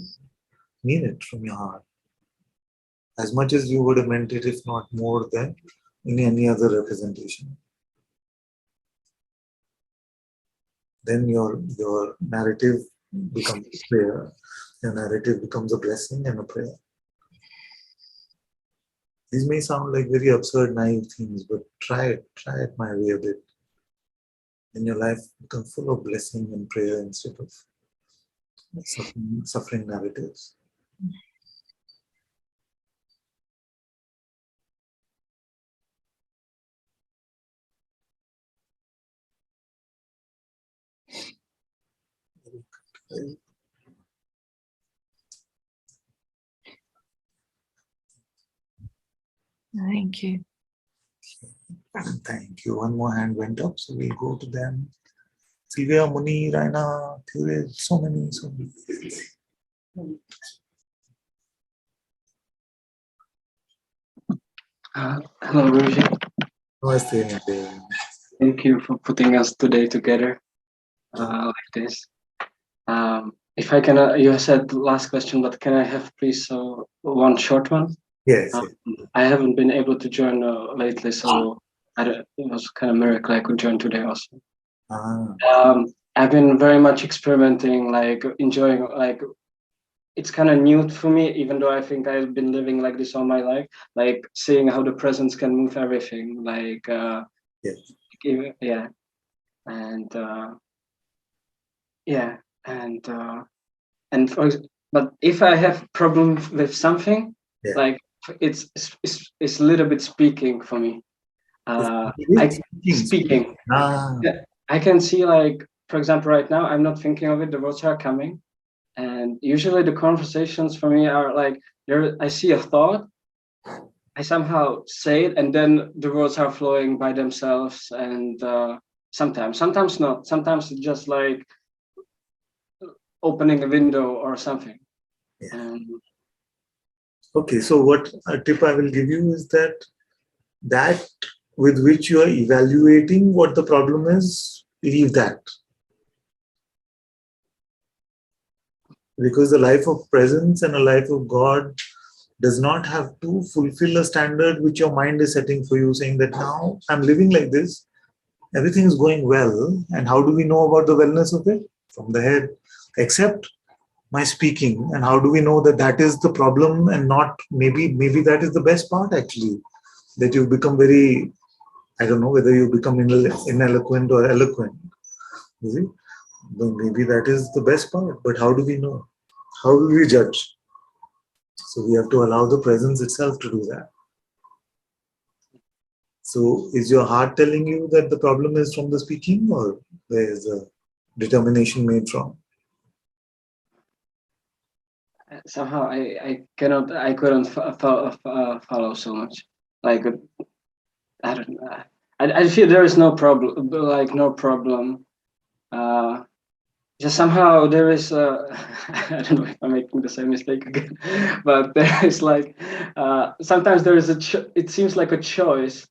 mean it from your heart. As much as you would have meant it, if not more than in any other representation. Then your narrative becomes prayer. Your narrative becomes a blessing and a prayer. These may sound like very absurd, naive things, but try it my way a bit. Then your life becomes full of blessing and prayer instead of suffering narratives. Thank you. Thank you. One more hand went up, so we'll go to them. Sylvia, Muni, Raina, Theure, so many. Hello, Guruji. Namaste, Namaste. Thank you for putting us today together like this. If I can, you said last question, but can I have please one short one? Yes. I haven't been able to join lately, so it was kind of a miracle I could join today also. I've been very much experimenting, like enjoying, like it's kind of new for me, even though I think I've been living like this all my life, like seeing how the presence can move everything, like yes. Yeah, and yeah, and but if I have problem with something, Yeah. like it's a little bit speaking for me. Speaking. Yeah, I can see, like, for example, right now I'm not thinking of it, the words are coming, and usually the conversations for me are like, I see a thought, I somehow say it, and then the words are flowing by themselves, and sometimes not, sometimes it's just like opening a window or something. Yeah. Okay, so what a tip I will give you is that with which you are evaluating what the problem is, leave that. Because the life of presence and a life of God does not have to fulfill a standard which your mind is setting for you, saying that now I'm living like this, everything is going well, and how do we know about the wellness of it? From the head. Except my speaking, and how do we know that that is the problem and not maybe that is the best part actually, that you become very, I don't know whether you become ineloquent or eloquent, you see? Maybe that is the best part, but how do we know? How do we judge? So we have to allow the presence itself to do that. So is your heart telling you that the problem is from the speaking, or where is the determination made from? Somehow I couldn't follow so much. Like I don't know. I feel there is no problem. Like no problem. Just somehow there is. I don't know if I'm making the same mistake again, but there is like sometimes there is it seems like a choice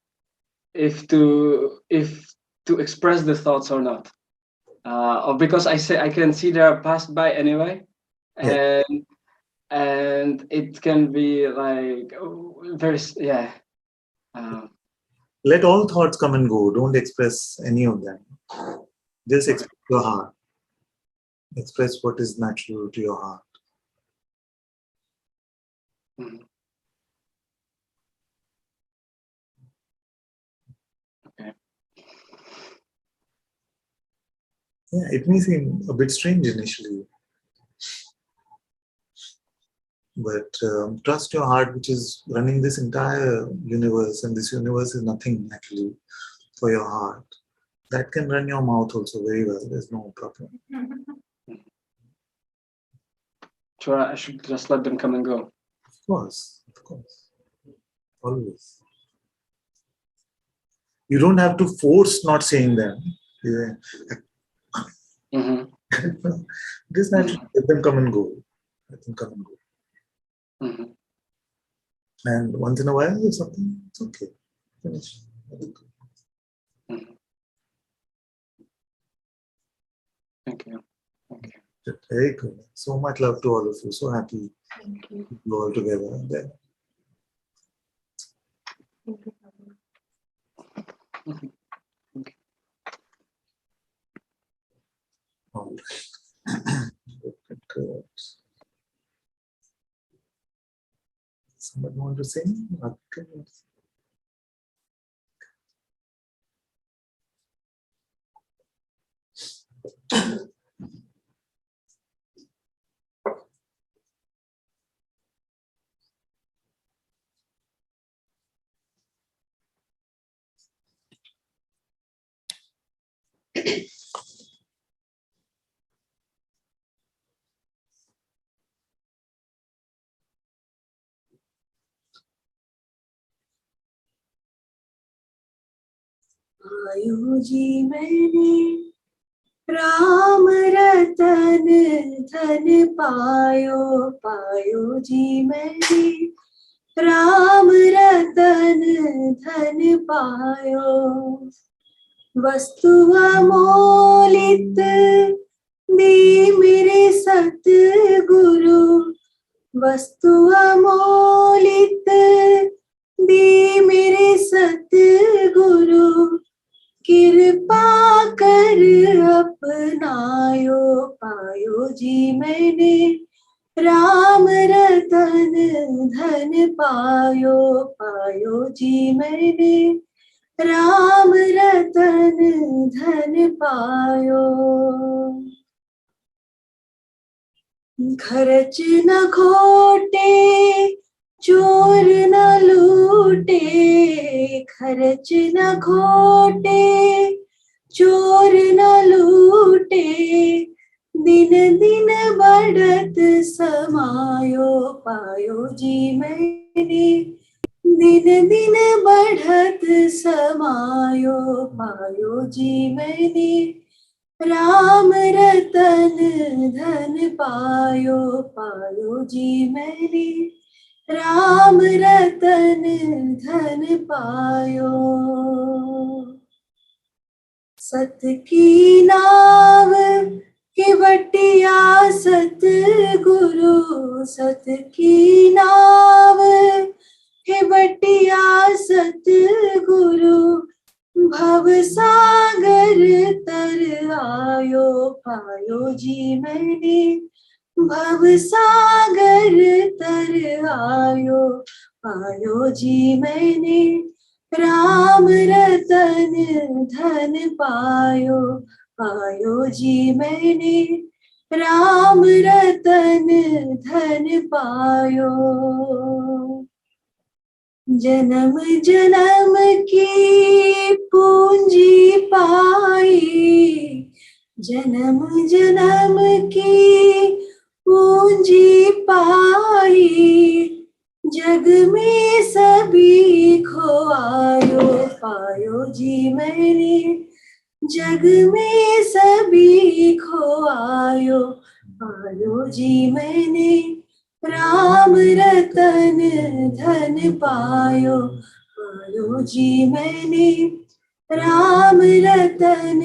if to express the thoughts or not. Or because I can see they are passed by anyway, Yeah. and it can be like very Let all thoughts come and go. Don't express any of them. Just express your heart. Express what is natural to your heart. Okay. Yeah, it may seem a bit strange initially, but trust your heart, which is running this entire universe, and this universe is nothing actually for your heart. That can run your mouth also very well. There's no problem. So I should just let them come and go. Of course, always. You don't have to force not saying them. Just naturally let them come and go. Let them come and go. And once in a while, there's something, it's okay. Finish. Thank you. Very good. So much love to all of you. So happy to be all together there. All right. Good. Someone want to say? Okay. पायो जी मैंने राम रतन धन पायो, पायो जी मैंने राम रतन धन पायो। वस्तु अमोलित दी मेरे सतगुरु, वस्तु अमोलित दी मेरे सतगुरु, कृपा कर अपनायो, पायो जी मैंने राम रतन धन पायो, पायो जी मैंने राम रतन धन पायो। खर्च न खोटे चोर न लूटे, खर्च न खोटे चोर न लूटे, दिन दिन बढ़त समायो, पायो जी मैंने दिन दिन बढ़त समायो, पायो जी मैंने राम रतन धन पायो, पायो जी मैंने राम रतन धन पायो। सत की नाव केवटिया सतगुरु, सत की नाव केवटिया सतगुरु, भव सागर तर आयो, पायो जी मैंने भव सागर तर आयो, पायो जी मैंने राम रतन धन पायो, पायो जी मैंने राम रतन धन पायो। जन्म जन्म की पूंजी पाई, जन्म जन्म की पूंजी पाई, जग में सभी खोआयो, पायो जी मैंने जग में सभी खोआयो, पायो जी मैंने राम रतन धन पायो, पायो जी मैंने राम रतन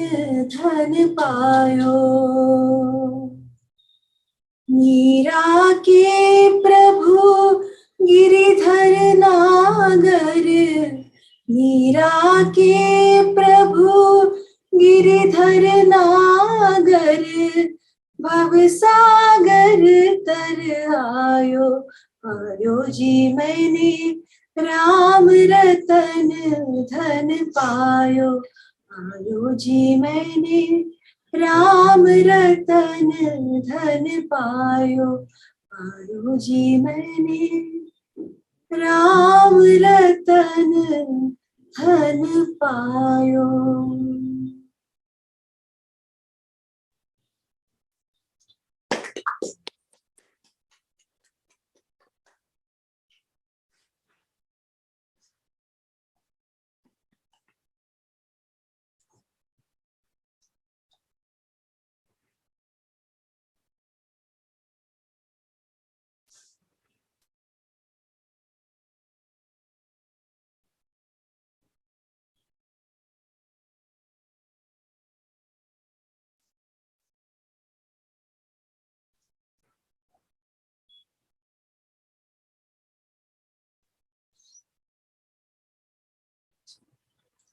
धन पायो। मीरा के प्रभु गिरिधर नागर, मीरा के प्रभु गिरिधर नागर, भव सागर तर आयो, पायो जी मैंने राम रतन धन पायो, पायो जी मैंने राम रतन धन पायो, पायो जी मैंने राम रतन धन पायो।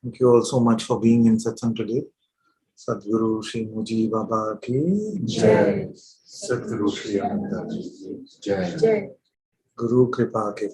Thank you all so much for being in Satsang today. Sadguru Shri Muji Baba ki Jai. Sadguru Shri Ananta Ji ki Jai. Guru Kripa ke